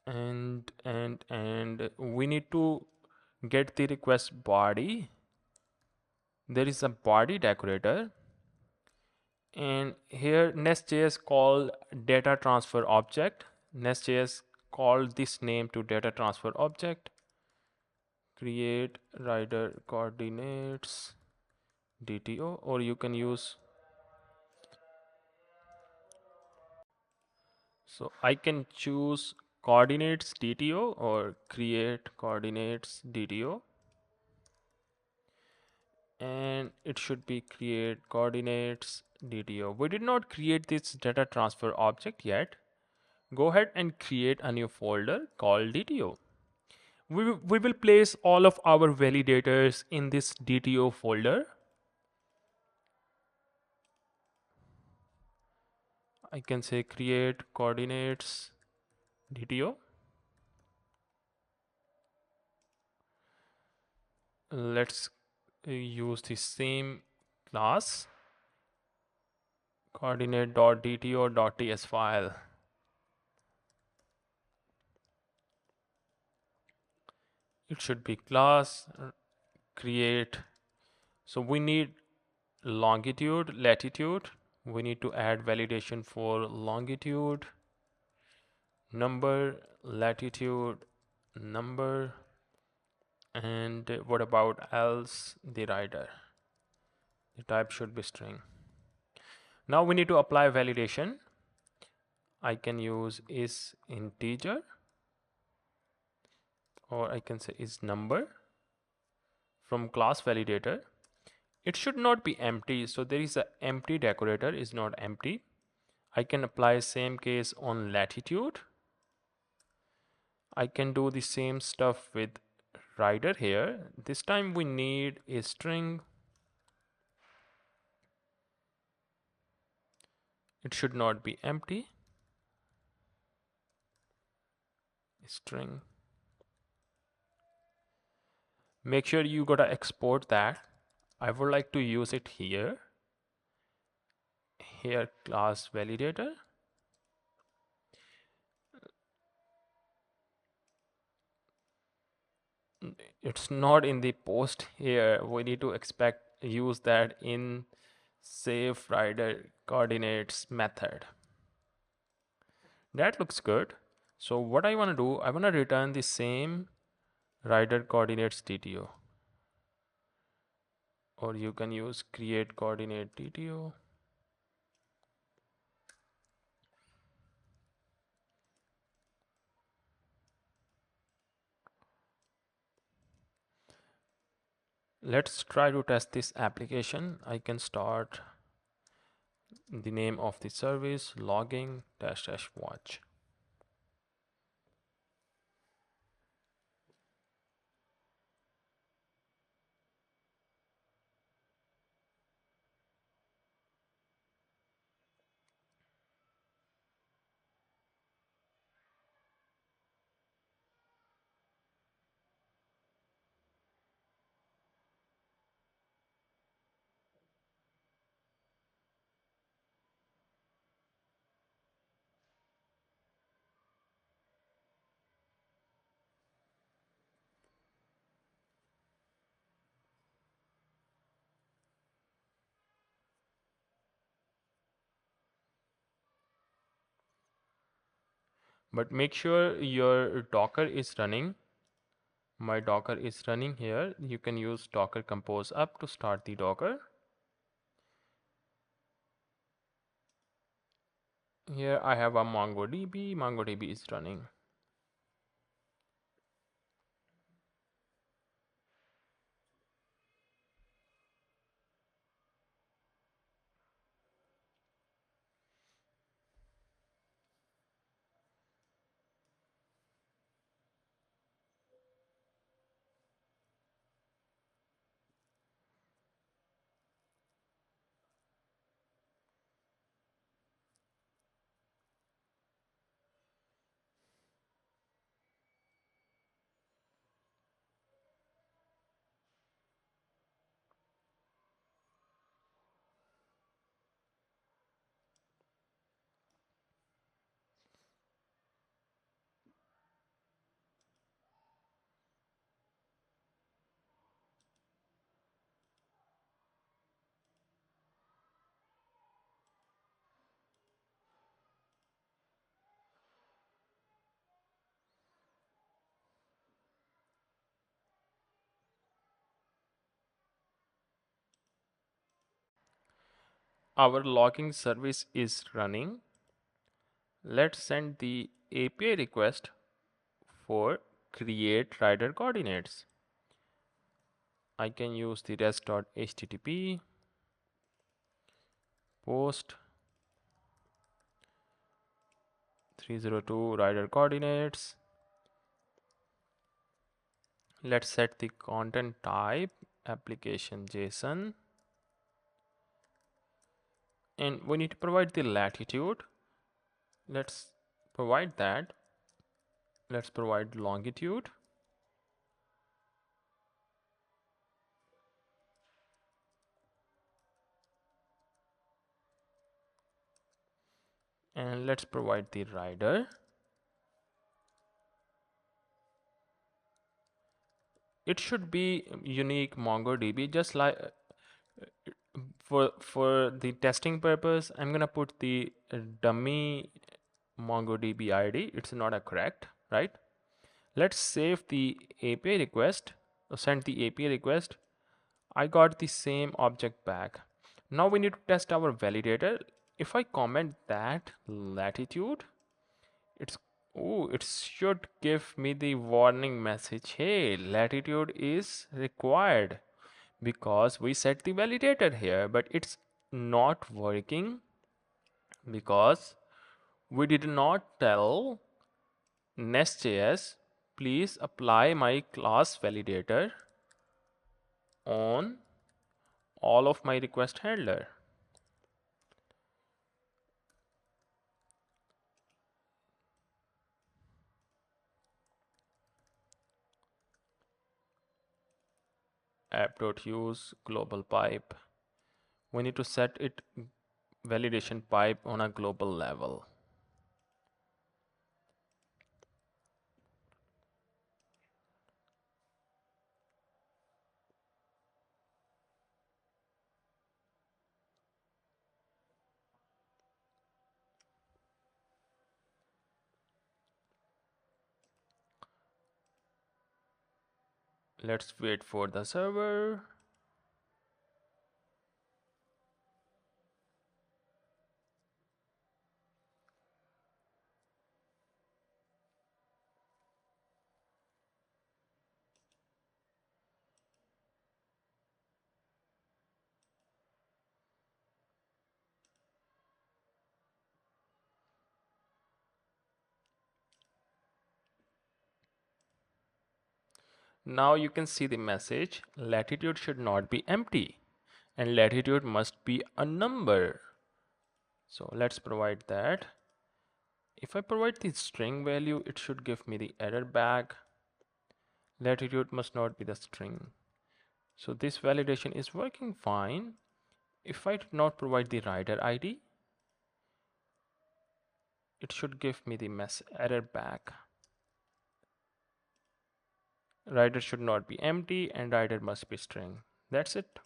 And we need to get the request body. There is a body decorator, and here Nest.js call data transfer object. Nest.js called this name to data transfer object. Create rider coordinates DTO, or you can use, so I can choose coordinates DTO or create coordinates DTO, and it should be create coordinates DTO. We did not create this data transfer object yet. Go ahead and create a new folder called DTO. We will place all of our validators in this DTO folder. I can say create coordinates DTO. Let's use the same class coordinate.dto.ts file. It should be class create. So we need longitude, latitude. We need to add validation for longitude, number, latitude, number, and what about else? The rider. The type should be string. Now we need to apply validation. I can use is integer, or I can say is number from class validator. It should not be empty, so there is a empty decorator is not empty. I can apply same case on latitude. I can do the same stuff with rider here. This time we need a string. It should not be empty. String. Make sure you gotta export that. I would like to use it here. Here class validator. It's not in the post here. We need to expect use that in save rider coordinates method. That looks good. So what I want to do, I want to return the same rider coordinates TTO, or you can use create coordinate TTO. Let's try to test this application. I can start the name of the service logging dash dash watch. But make sure your Docker is running. My Docker is running here. You can use Docker compose up to start the Docker. Here I have a MongoDB. MongoDB is running. Our logging service is running. Let's send the API request for create rider coordinates. I can use the rest.http post 302 rider coordinates. Let's set the content type application JSON, and we need to provide the latitude. Let's provide that. Let's provide longitude. And let's provide the rider. It should be unique MongoDB, just like For the testing purpose, I'm gonna put the dummy MongoDB ID. It's not a correct, right? Let's save the API request, send the API request. I got the same object back. Now we need to test our validator. If I comment that latitude, it's it should give me the warning message. Hey, latitude is required because we set the validator here, but it's not working because we did not tell Nest.js, please apply my class validator on all of my request handler. App.use global pipe. We need to set it validation pipe on a global level. Let's wait for the server. Now you can see the message, latitude should not be empty and latitude must be a number. So let's provide that. If I provide the string value, it should give me the error back. Latitude must not be the string. So this validation is working fine. If I did not provide the rider ID, it should give me the error back. Rider should not be empty and rider must be string. That's it.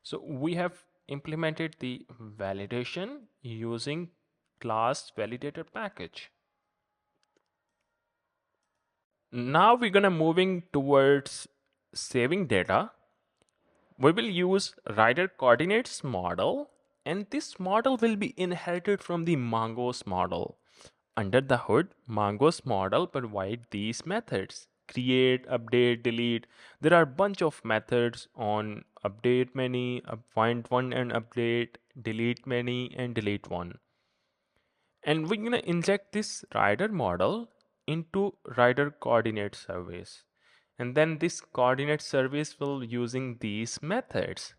So we have implemented the validation using class validator package. Now we're gonna moving towards saving data. We will use rider coordinates model, and this model will be inherited from the Mongoose model. Under the hood, Mongoose model provide these methods: create, update, delete. There are a bunch of methods on update many, find one and update, delete many, and delete one. And we're gonna inject this rider model into rider coordinate service. And then this coordinate service will using these methods.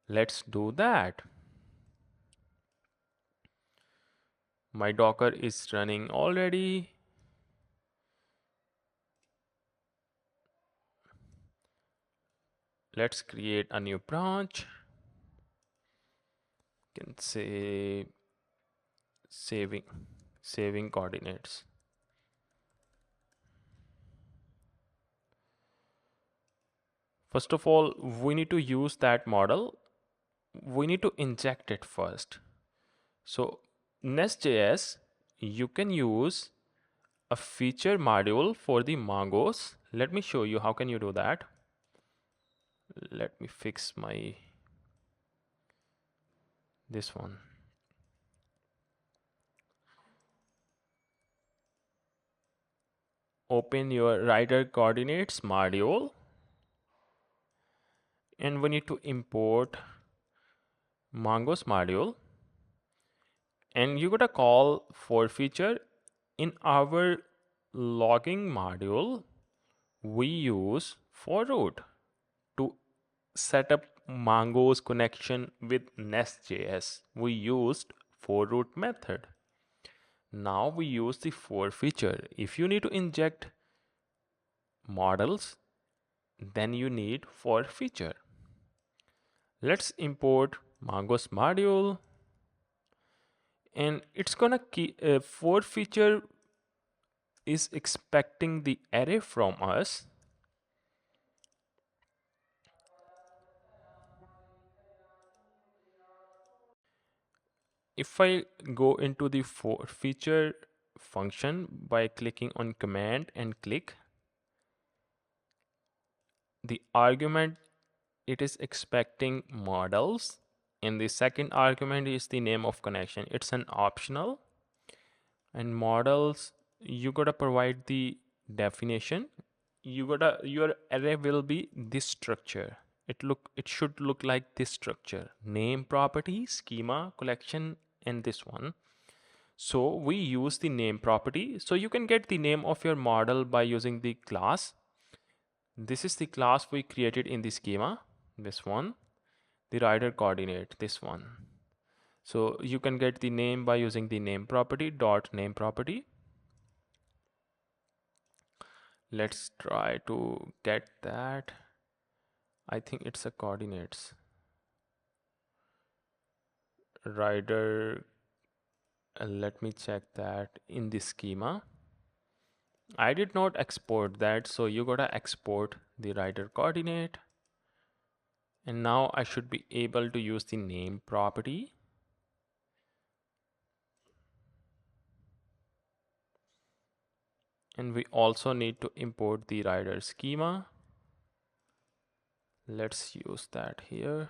Let's do that. My Docker is running already. Let's create a new branch. You can say saving coordinates. First of all, we need to use that model. We need to inject it first. So Nest.js, you can use a feature module for the Mongoose. Let me show you how can you do that. Let me fix my this one. Open your rider coordinates module, and we need to import Mongoose module, and you got a call for feature. In our logging module, we use for root to set up Mongoose connection with Nest.js. We used for root method. Now we use the for feature. If you need to inject models, then you need for feature. Let's import Mongoose module, and it's gonna keep for feature is expecting the array from us. If I go into the feature function by clicking on command and click, the argument it is expecting models, and the second argument is the name of connection. It's an optional. And models, you gotta provide the definition. Your array will be this structure. It should look like this structure: name, property, schema, collection, and this one. So we use the name property. So you can get the name of your model by using the class. This is the class we created in the schema, this one. The rider coordinate, this one. So you can get the name by using the name property dot name property. Let's try to get that. I think it's a coordinates. Rider, let me check that in the schema. I did not export that, so you gotta export the rider coordinate. And now I should be able to use the name property. And we also need to import the rider schema. Let's use that here.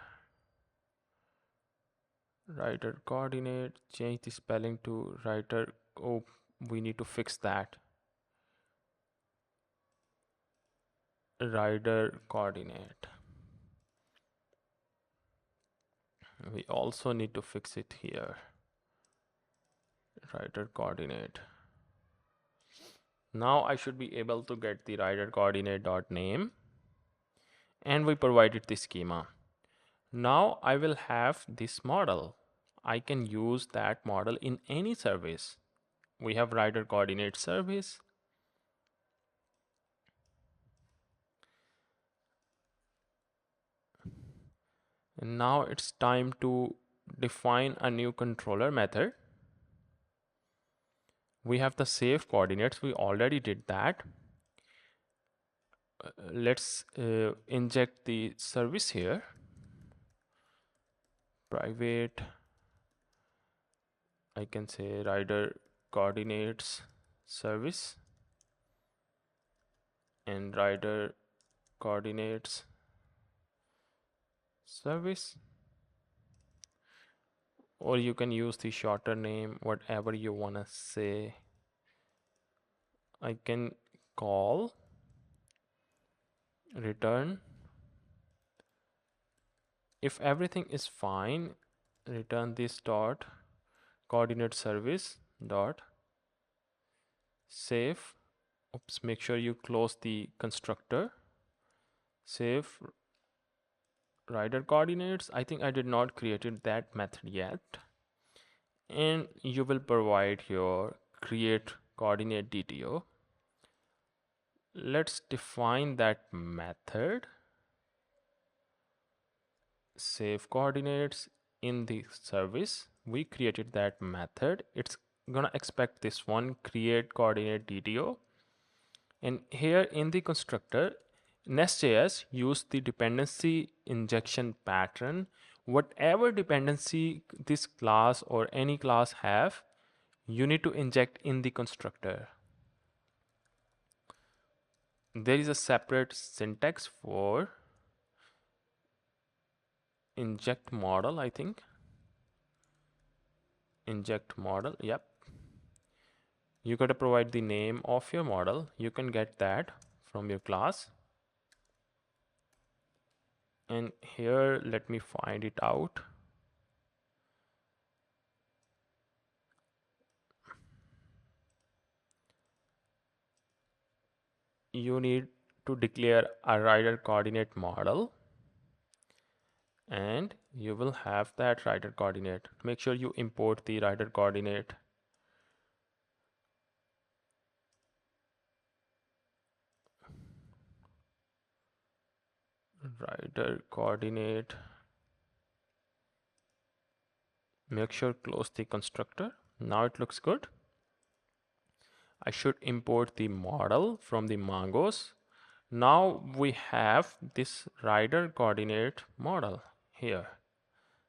Rider coordinate, change the spelling to rider. Oh, we need to fix that. Rider coordinate. We also need to fix it here. Rider coordinate. Now I should be able to get the rider coordinate dot name, and we provided the schema. Now I will have this model. I can use that model in any service. We have rider coordinate service. And now it's time to define a new controller method. We have the save coordinates. We already did that. Let's inject the service here. Private, I can say rider coordinates service and rider coordinates service, or you can use the shorter name, whatever you want to say. I can call return. If everything is fine, return this dot coordinate service dot save. Oops, make sure you close the constructor. Save rider coordinates. I think I did not created that method yet. And you will provide your create coordinate DTO. Let's define that method. Save coordinates in the service. We created that method. It's gonna expect this one, create coordinate DTO. And here in the constructor, Nest.js use the dependency injection pattern. Whatever dependency this class or any class have, you need to inject in the constructor. There is a separate syntax for inject model, I think. Inject model, yep. You got to provide the name of your model. You can get that from your class. And here, let me find it out. You need to declare a rider coordinate model, and you will have that rider coordinate. Make sure you import the rider coordinate. Rider coordinate. Make sure close the constructor. Now it looks good. I should import the model from the Mongoose. Now we have this rider coordinate model here,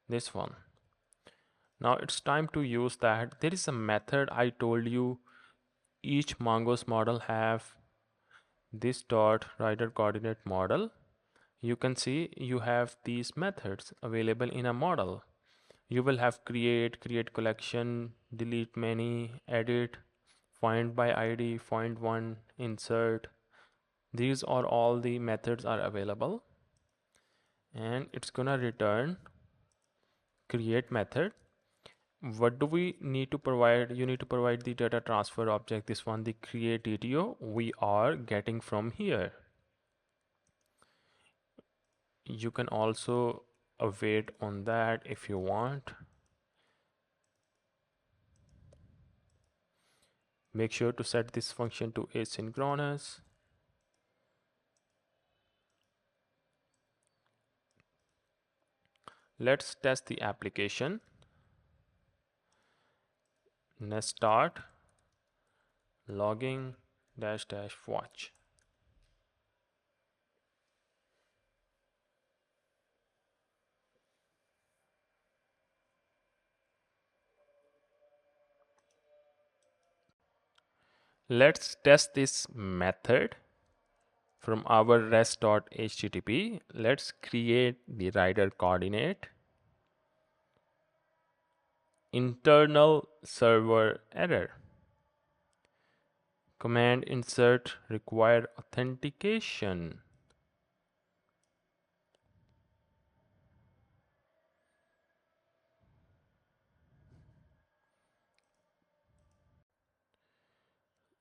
this one. Now it's time to use that. There is a method I told you. Each Mongoose model have this dot rider coordinate model. You can see you have these methods available in a model. You will have create collection, delete many, edit, find by ID, find one, insert. These are all the methods are available, and it's gonna return create method. What do we need to provide? You need to provide the data transfer object. This one, the create DTO, we are getting from here. You can also await on that if you want. Make sure to set this function to asynchronous. Let's test the application. Nest start logging dash dash watch. Let's test this method from our rest.http. Let's create the rider coordinate. Internal server error. Command insert require authentication.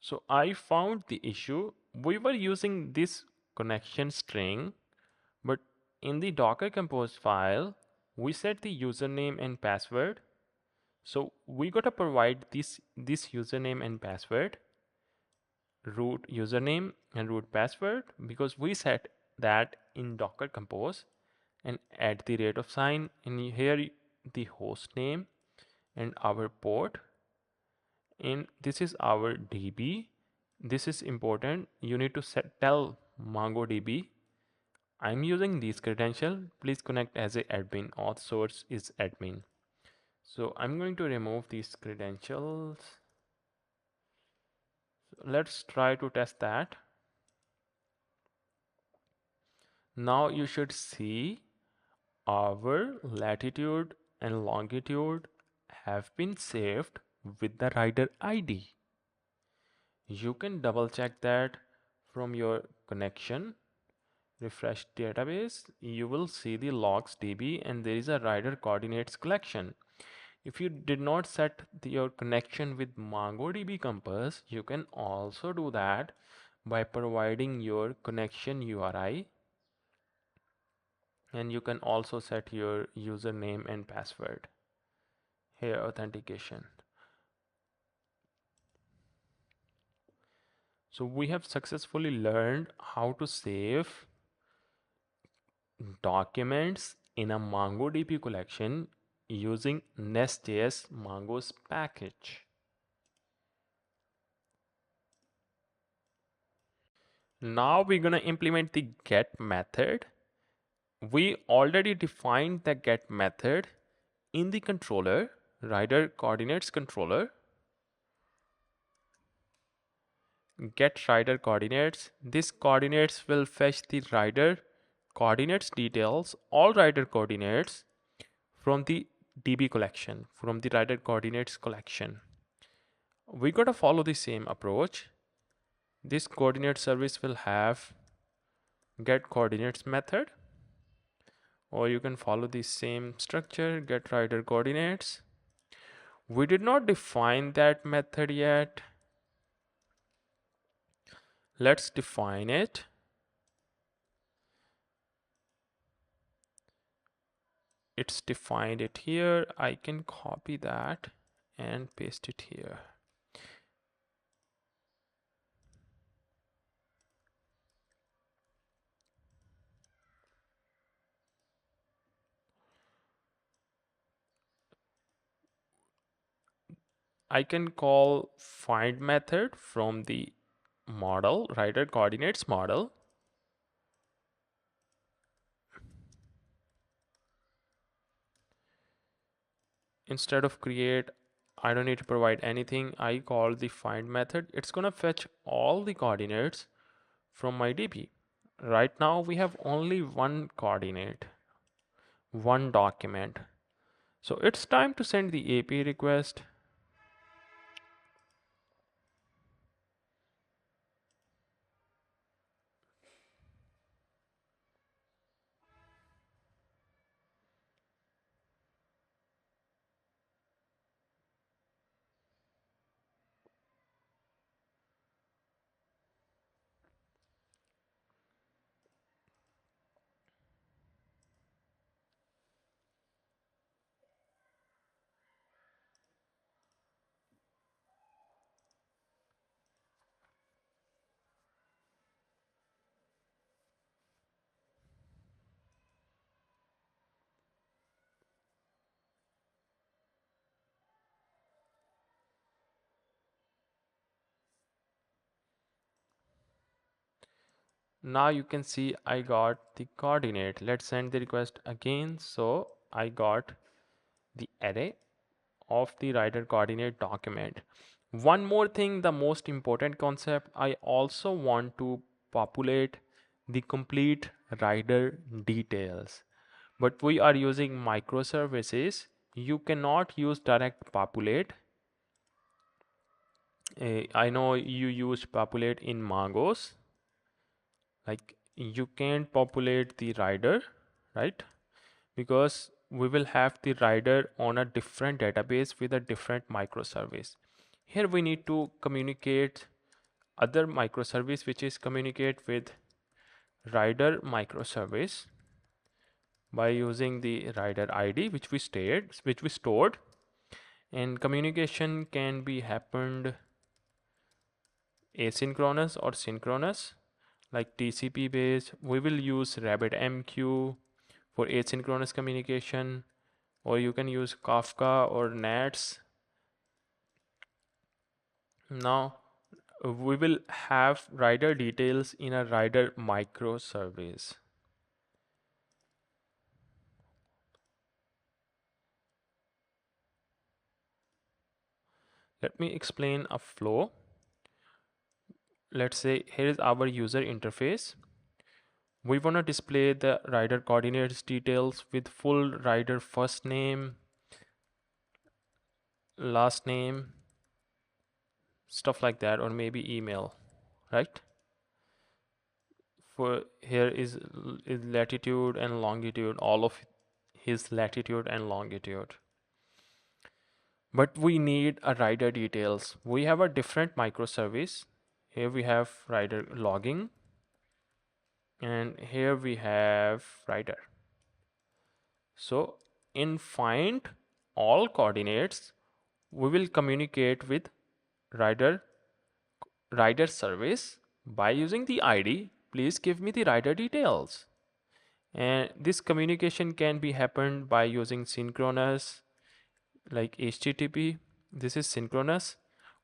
So I found the issue. We were using this connection string, but in the Docker Compose file, we set the username and password. So we gotta provide this username and password, root username and root password, because we set that in Docker Compose, and at the rate of sign, and here the host name and our port, and this is our DB. This is important. You need to tell MongoDB, I'm using this credential. Please connect as a admin. Auth source is admin. So I'm going to remove these credentials. Let's try to test that. Now you should see our latitude and longitude have been saved with the rider ID. You can double check that from your connection. Refresh database, you will see the logs DB and there is a rider coordinates collection. If you did not set your connection with MongoDB Compass, you can also do that by providing your connection URI, and you can also set your username and password. Here, authentication. So we have successfully learned how to save documents in a MongoDB collection using Nest.js Mongoose package. Now we're gonna implement the get method. We already defined the get method in the controller, rider coordinates controller. Get rider coordinates. This coordinates will fetch the rider coordinates details, all rider coordinates from the DB collection, from the rider coordinates collection. We gotta follow the same approach. This coordinate service will have get coordinates method, or you can follow the same structure, get rider coordinates. We did not define that method yet. Let's define it. It's defined it here. I can copy that and paste it here. I can call find method from the model, rider coordinates model. instead of create, I don't need to provide anything. I call the find method. It's gonna fetch all the coordinates from my DB. Right now we have only one coordinate, one document. So it's time to send the API request. Now you can see I got the coordinate. Let's send the request again. So I got the array of the rider coordinate document. One more thing, the most important concept, I also want to populate the complete rider details. But we are using microservices. You cannot use direct populate. I know you use populate in Mongoose. Like you can't populate the rider, right? Because we will have the rider on a different database with a different microservice. Here we need to communicate other microservice which is communicate with rider microservice by using the rider ID which we stored, and communication can be happened asynchronous or synchronous. Like TCP based, we will use RabbitMQ for asynchronous communication, or you can use Kafka or Nets. Now we will have rider details in a rider microservice. Let me explain a flow. Let's say here is our user interface. We want to display the rider coordinates details with full rider first name, last name, stuff like that, or maybe email, right? For here is latitude and longitude, all of his latitude and longitude. But we need a rider details. We have a different microservice. Here we have rider logging, and here we have rider. So in find all coordinates, we will communicate with rider service by using the ID. Please give me the rider details. And this communication can be happened by using synchronous, like HTTP. This is synchronous,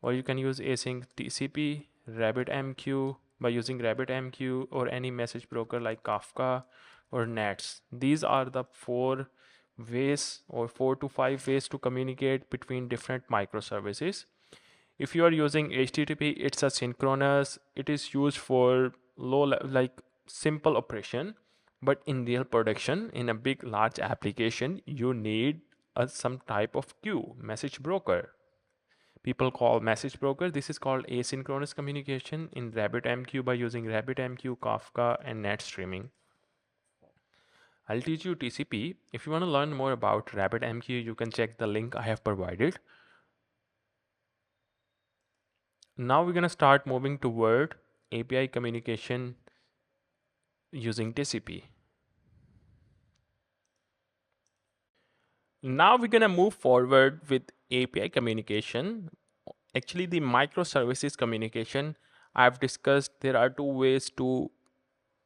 or you can use async TCP, RabbitMQ by using RabbitMQ, or any message broker like Kafka or Nets. These are the four ways, or 4 to 5 ways to communicate between different microservices. If you are using HTTP, it's a synchronous. It is used for like simple operation, but in real production, in a big large application, you need some type of queue, message broker. People call message broker. This is called asynchronous communication in RabbitMQ by using RabbitMQ, Kafka, and net streaming. I'll teach you TCP. If you want to learn more about RabbitMQ, you can check the link I have provided. Now we're going to start moving toward API communication using TCP. Now we're going to move forward with API communication. Actually, the microservices communication I've discussed, there are two ways to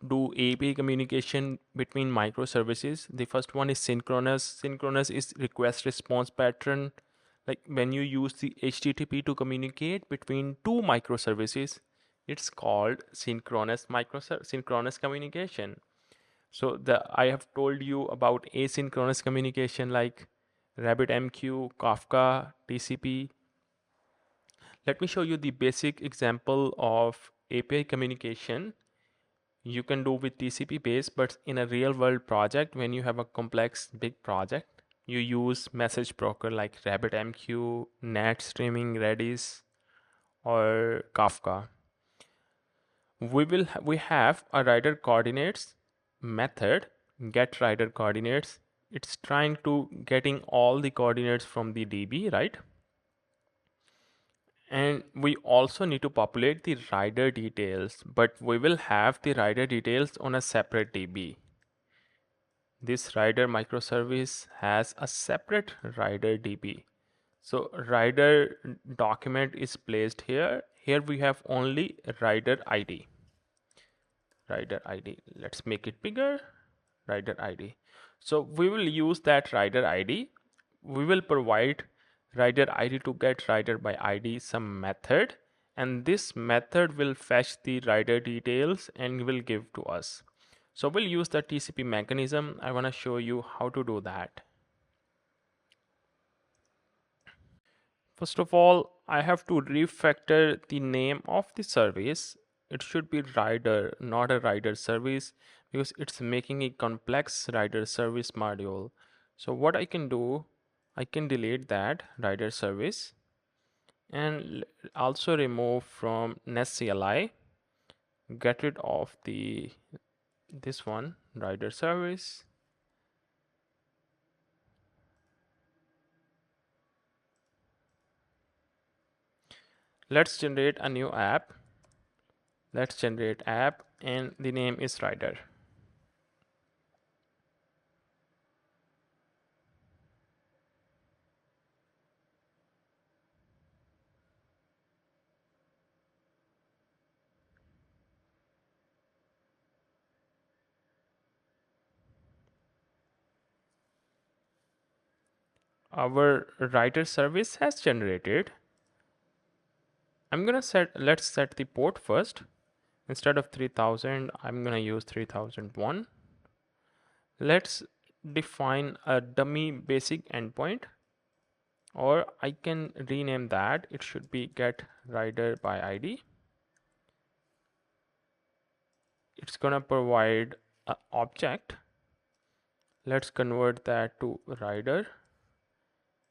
do API communication between microservices. The first one is synchronous. Synchronous is request response pattern. Like when you use the HTTP to communicate between two microservices, it's called synchronous communication. So I have told you about asynchronous communication, like RabbitMQ, Kafka, TCP. Let me show you the basic example of API communication you can do with TCP base, but in a real world project, when you have a complex big project, you use message broker like RabbitMQ, NAT streaming, Redis, or Kafka. We have a rider coordinates method, get rider coordinates. It's trying to getting all the coordinates from the DB, right? And we also need to populate the rider details, but we will have the rider details on a separate DB. This rider microservice has a separate rider DB. So rider document is placed here. Here we have only rider ID. Rider ID. Let's make it bigger. Rider ID. So we will use that rider ID. We will provide rider ID to get rider by ID some method, and this method will fetch the rider details and will give to us. So we'll use the TCP mechanism. I want to show you how to do that. First of all, I have to refactor the name of the service. It should be rider, not a rider service, because it's making a complex rider service module. So what I can do, I can delete that rider service and also remove from Nest CLI, get rid of this one, rider service. Let's generate a new app. Let's generate app and the name is rider. Our writer service has generated. Let's set the port first. Instead of 3000, I'm gonna use 3001. Let's define a dummy basic endpoint, or I can rename that. It should be get rider by ID. It's gonna provide an object. Let's convert that to rider.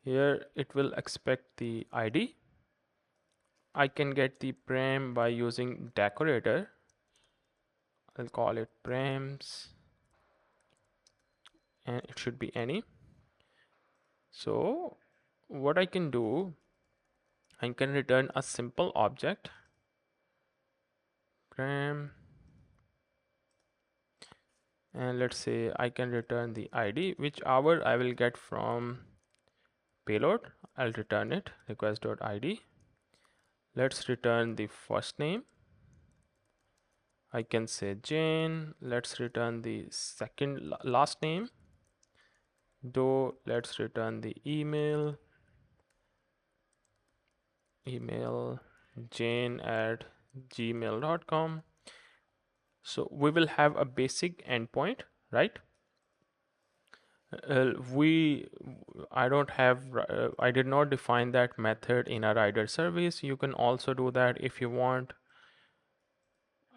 Here it will expect the ID. I can get the param by using decorator. I'll call it params and it should be any. So what I can do, I can return a simple object param, and let's say I can return the ID, whichever I will get from payload. I'll return it request.id. Let's return the first name. I can say Jane. Let's return the second last name. Though let's return the email jane@gmail.com. So we will have a basic endpoint, right? I did not define that method in a rider service. You can also do that if you want.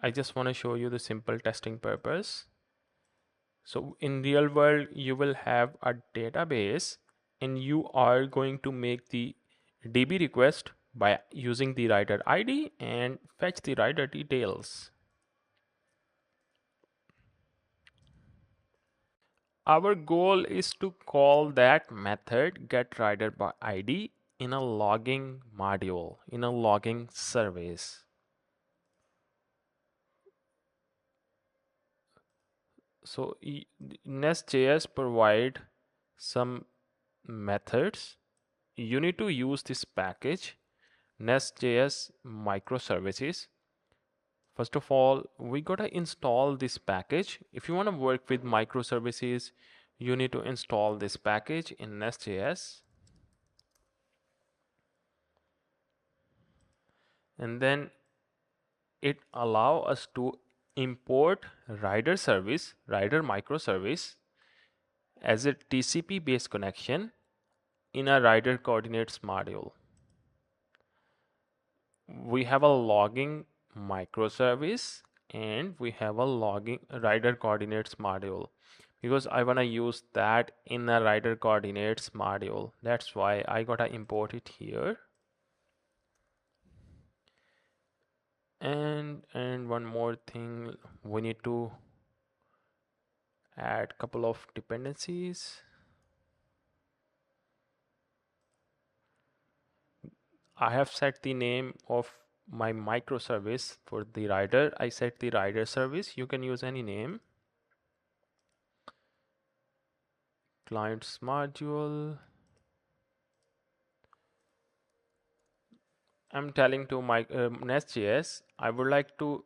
I just want to show you the simple testing purpose. So in real world, you will have a database and you are going to make the DB request by using the rider ID and fetch the rider details. Our goal is to call that method get rider by ID in a logging module, in a logging service. So Nest.js provide some methods. You need to use this package Nest.js microservices. First of all, we gotta install this package. If you want to work with microservices, you need to install this package in Nest.js. And then it allow us to import rider service, rider microservice as a TCP based connection in a rider coordinates module. We have a logging microservice and we have a logging rider coordinates module, because I want to use that in a rider coordinates module. That's why I gotta import it here. And one more thing, we need to add couple of dependencies. I have set the name of my microservice for the rider. I set the rider service. You can use any name. Clients module. I'm telling to my Nest.js, I would like to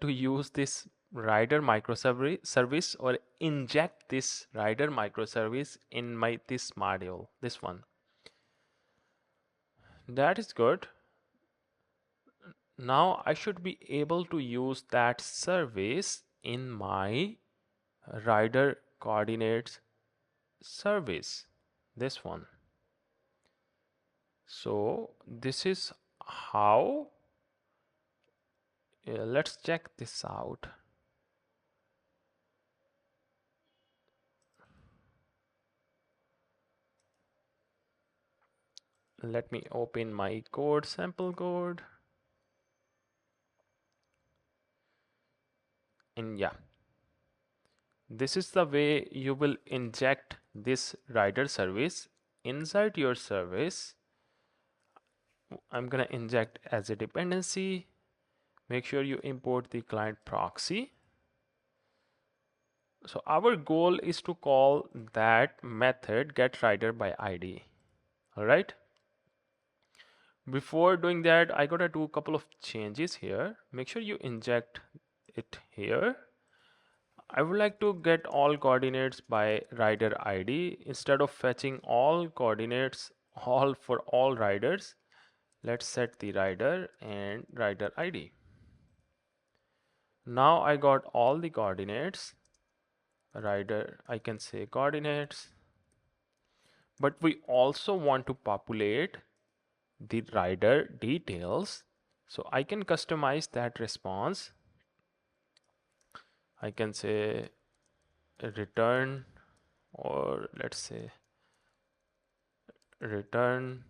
use this rider microservice service, or inject this rider microservice in my this module, this one. That is good. Now I should be able to use that service in my rider coordinates service, this one. So this is how, let's check this out. Let me open my code, sample code. And yeah, this is the way you will inject this rider service inside your service. I'm gonna inject as a dependency. Make sure you import the client proxy. So our goal is to call that method getRider by ID. All right. Before doing that, I gotta do a couple of changes here. Make sure you inject it here. I would like to get all coordinates by rider ID. Instead of fetching all coordinates all for all riders, let's set the rider and rider ID. Now I got all the coordinates. Rider, I can say coordinates, but we also want to populate the rider details. So I can customize that response. I can say return, or let's say return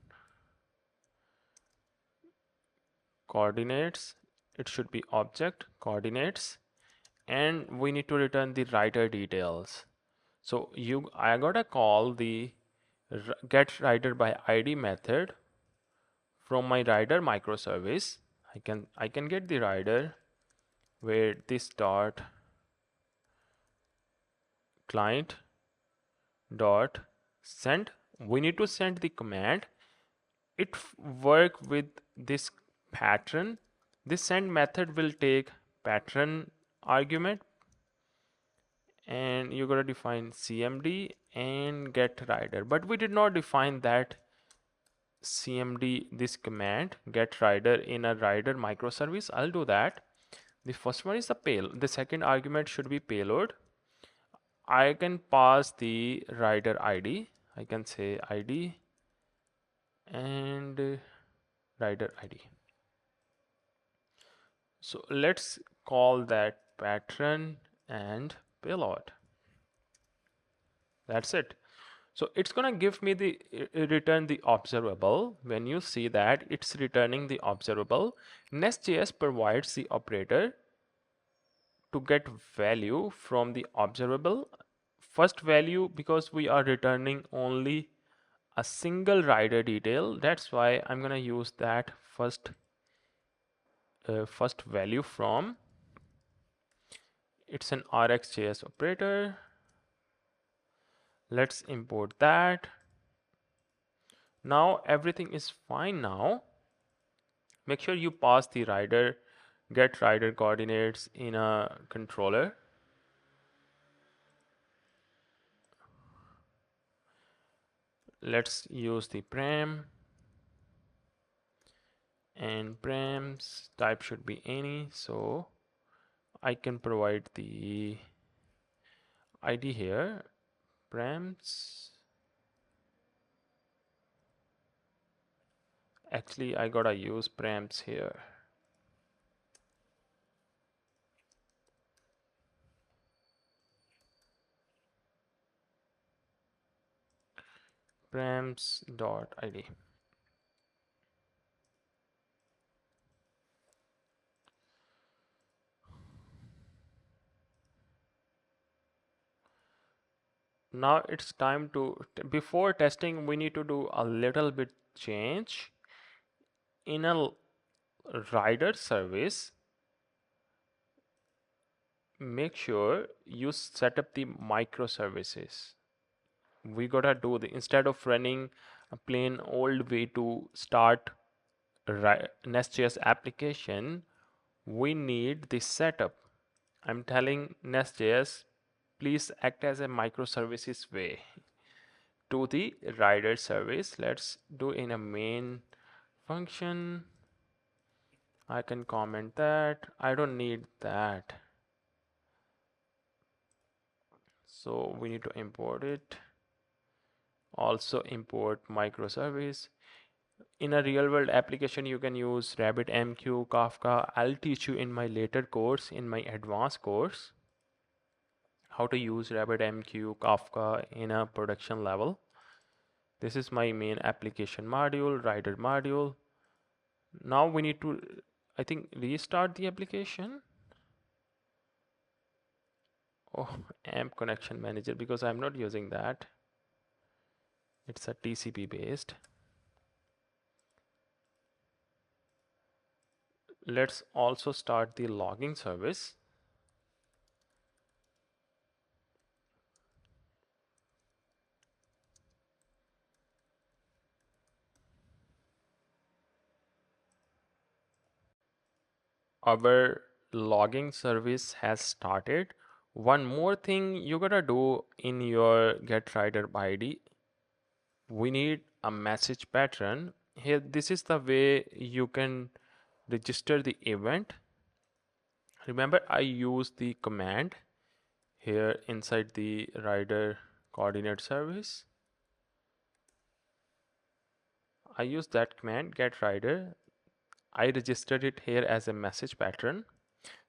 coordinates. It should be object coordinates, and we need to return the rider details. So I gotta call the get rider by ID method from my rider microservice. I can get the rider where this dot client dot send. We need to send the command. It work with this pattern. This send method will take pattern argument, and you gotta define cmd and get rider, but we did not define that cmd, this command get rider, in a rider microservice. I'll do that. The first one is the payload. The second argument should be payload. I can pass the rider ID. I can say ID and rider ID. So let's call that pattern and payload. That's it. So it's gonna give me the return the observable. When you see that it's returning the observable, Nest.js provides the operator to get value from the observable. First value, because we are returning only a single rider detail, that's why I'm gonna use that first value from. It's an RxJS operator. Let's import that. Now everything is fine. Now make sure you pass the rider get rider coordinates in a controller. Let's use the param, and param's type should be any, so I can provide the ID here, params Actually, I gotta use params here. Params.id. Now it's time to, before testing, we need to do a little bit change. In a rider service, make sure you set up the microservices. We gotta do the, instead of running a plain old way to start Nest.js application, we need the setup. I'm telling Nest.js, please act as a microservices way to the rider service. Let's do in a main function. I can comment that. I don't need that. So we need to import it. Also import microservice. In a real world application, you can use RabbitMQ, Kafka. I'll teach you in my later course, in my advanced course, how to use RabbitMQ, Kafka in a production level. This is my main application module, rider module. Now we need to, I think, restart the application. Oh, AMP connection manager, because I'm not using that. It's a TCP based. Let's also start the logging service. Our logging service has started. One more thing you gotta do in your get rider ID, we need a message pattern. Here, this is the way you can register the event. Remember, I use the command here inside the rider coordinate service. I use that command get rider. I registered it here as a message pattern.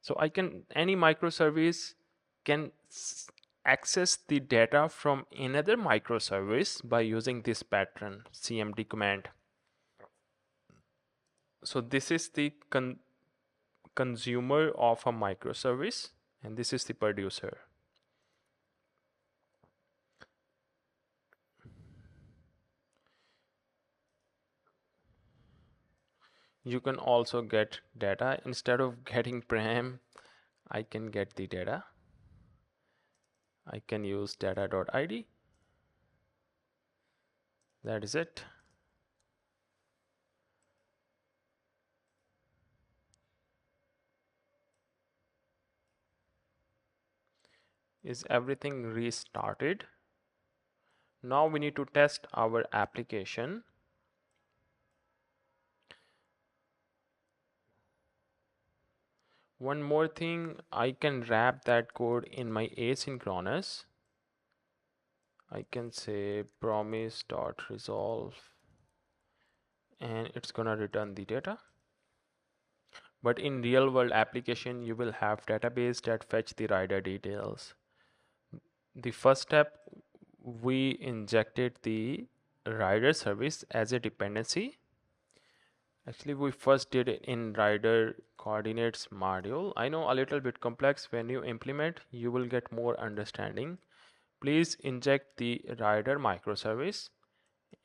So I can, any microservice can access the data from another microservice by using this pattern cmd command. So this is the consumer of a microservice and this is the producer. You can also get data. Instead of getting param, I can get the data. I can use data.id. That is it. Is everything restarted? Now we need to test our application. One more thing, I can wrap that code in my asynchronous. I can say promise.resolve and it's gonna return the data. But in real world application, you will have database that fetch the rider details. The first step, we injected the rider service as a dependency. Actually, we first did it in rider coordinates module. I know a little bit complex. When you implement, you will get more understanding. Please inject the rider microservice.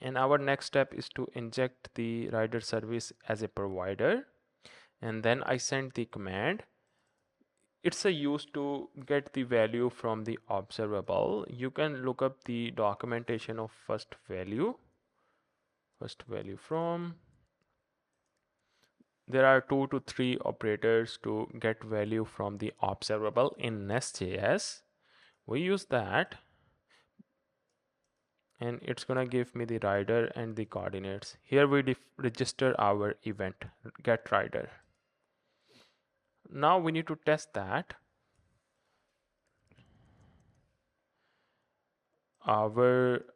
And our next step is to inject the rider service as a provider. And then I send the command. It's a use to get the value from the observable. You can look up the documentation of first value from. There are 2 to 3 operators to get value from the observable in Nest.js. We use that and it's gonna give me the rider and the coordinates. Here we register our event get rider. Now we need to test that. Our,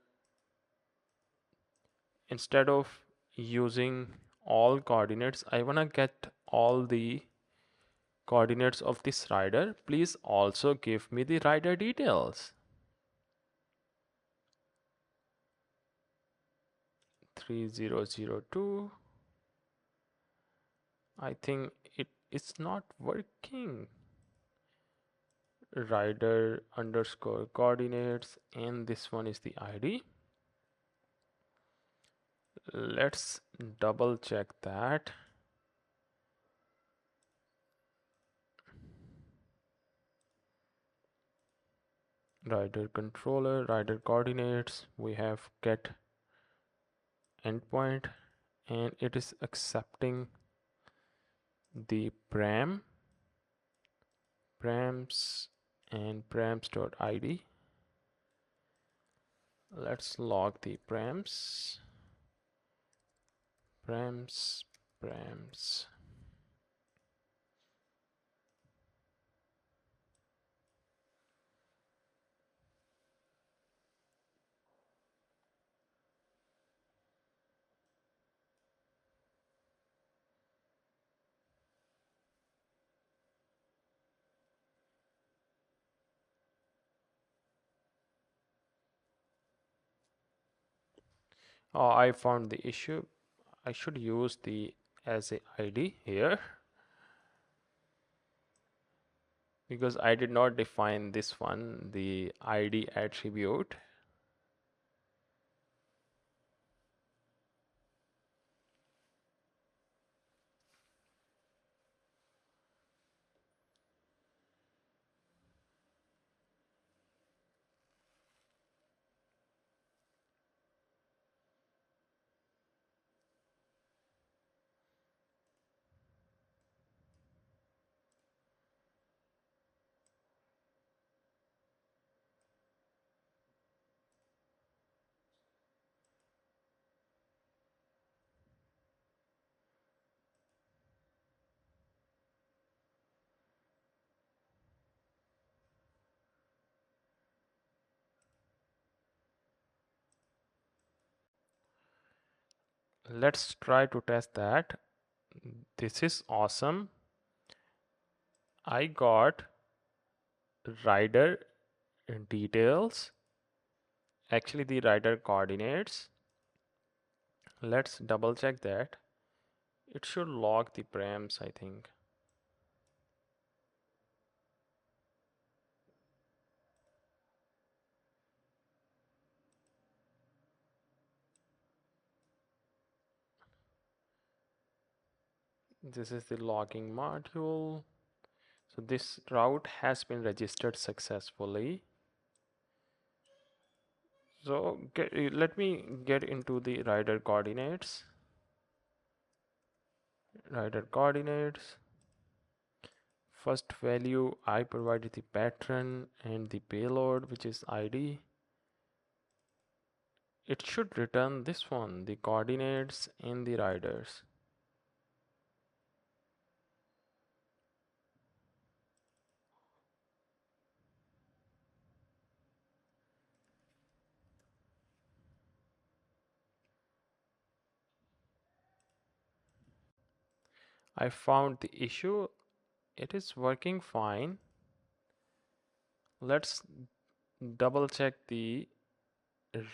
instead of using all coordinates. I want to get all the coordinates of this rider. Please also give me the rider details. 3002. I think it is not working. Rider underscore coordinates, and this one is the ID. Let's double check that. Rider controller, rider coordinates, we have get endpoint, and it is accepting the params and params.id. Let's log the params. Oh, I found the issue. I should use the as a ID here because I did not define this one, the ID attribute. Let's try to test that. This is awesome. I got rider details, actually the rider coordinates. Let's double check that. It should log the params, I think. This is the logging module. So this route has been registered successfully. So let me get into the rider coordinates. Rider coordinates. First value, I provided the pattern and the payload, which is ID. It should return this one, the coordinates and the riders. I found the issue. It is working fine. Let's double check the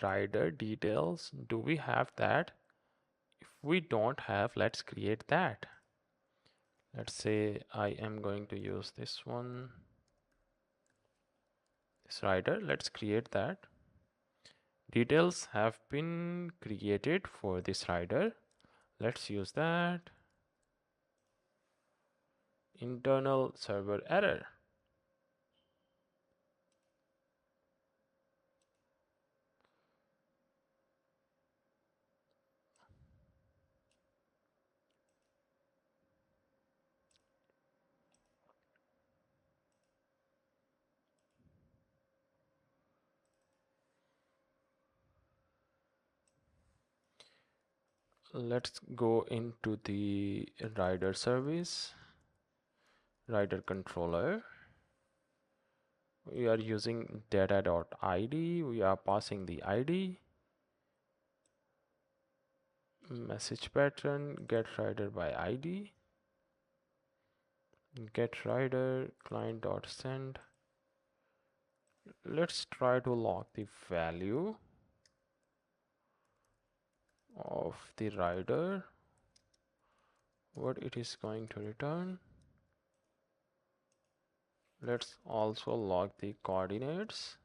rider details. Do we have that? If we don't have, let's create that. Let's say I am going to use this one, this rider. Let's create that. Details have been created for this rider. Let's use that. Internal server error. Let's go into the rider service, rider controller. We are using data.id. We are passing the ID. message pattern, get rider by ID, get rider client.send. Let's try to log the value of the rider, what it is going to return. Let's also log the coordinates.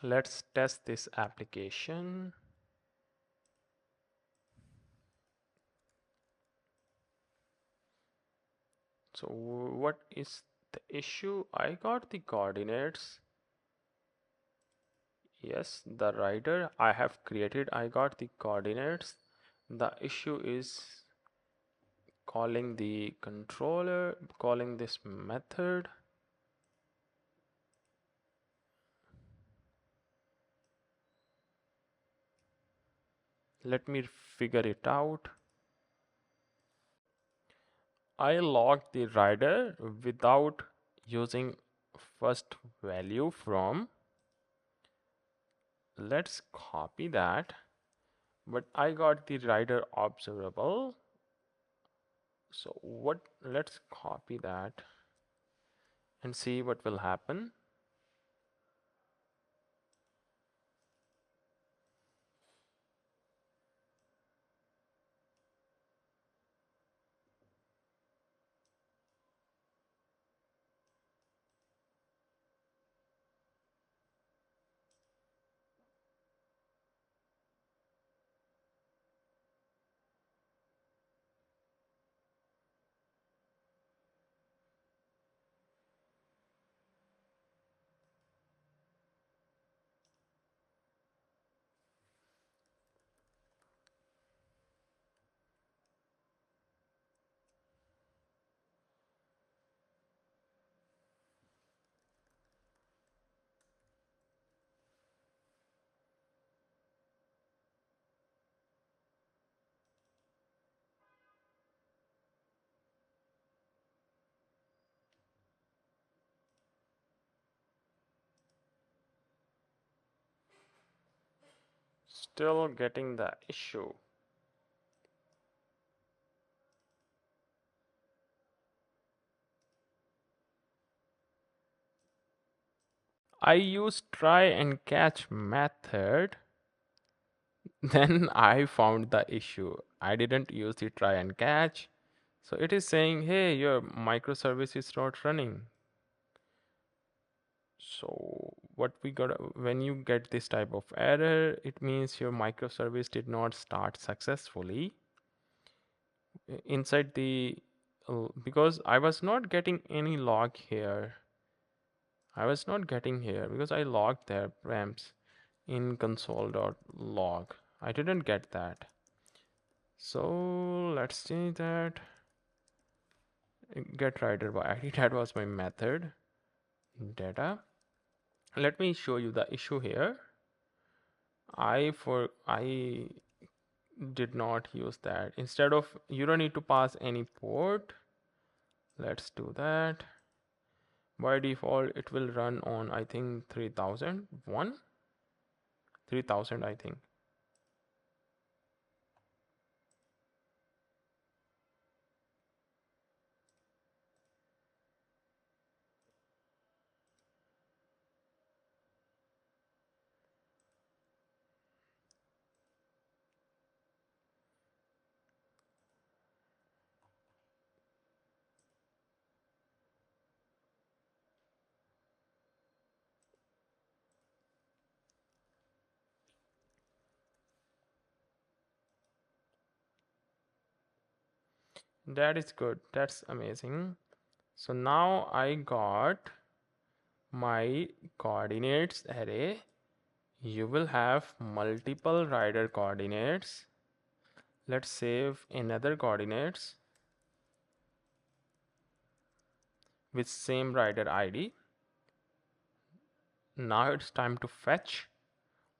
Let's test this application. So what is the issue? I got the coordinates. Yes, the rider I have created, I got the coordinates. The issue is calling the controller, calling this method. Let me figure it out. I logged the rider without using first value from. Let's copy that, but I got the rider observable. So what, let's copy that and see what will happen. Still getting the issue. I use try and catch method. Then I found the issue. I didn't use the try and catch. So it is saying, hey, your microservice is not running. So what we got, when you get this type of error, it means your microservice did not start successfully. Inside the, because I was not getting any log here. I was not getting here because I logged there params in console.log. I didn't get that. So let's change that. Get rider by ID, that was my method. Data. Let me show you the issue here. I did not use that. Instead of, you don't need to pass any port. Let's do that. By default it will run on, I think, 3001, 3000, I think. That is good. That's amazing. So now I got my coordinates array. You will have multiple rider coordinates. Let's save another coordinates with same rider ID. Now it's time to fetch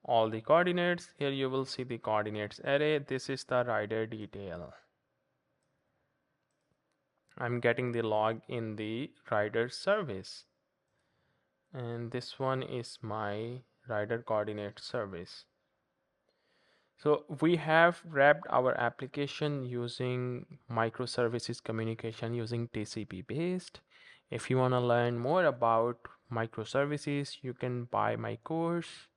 all the coordinates. Here you will see the coordinates array. This is the rider detail. I'm getting the log in the rider service, and this one is my rider coordinate service. So we have wrapped our application using microservices communication using TCP based. If you want to learn more about microservices, you can buy my course.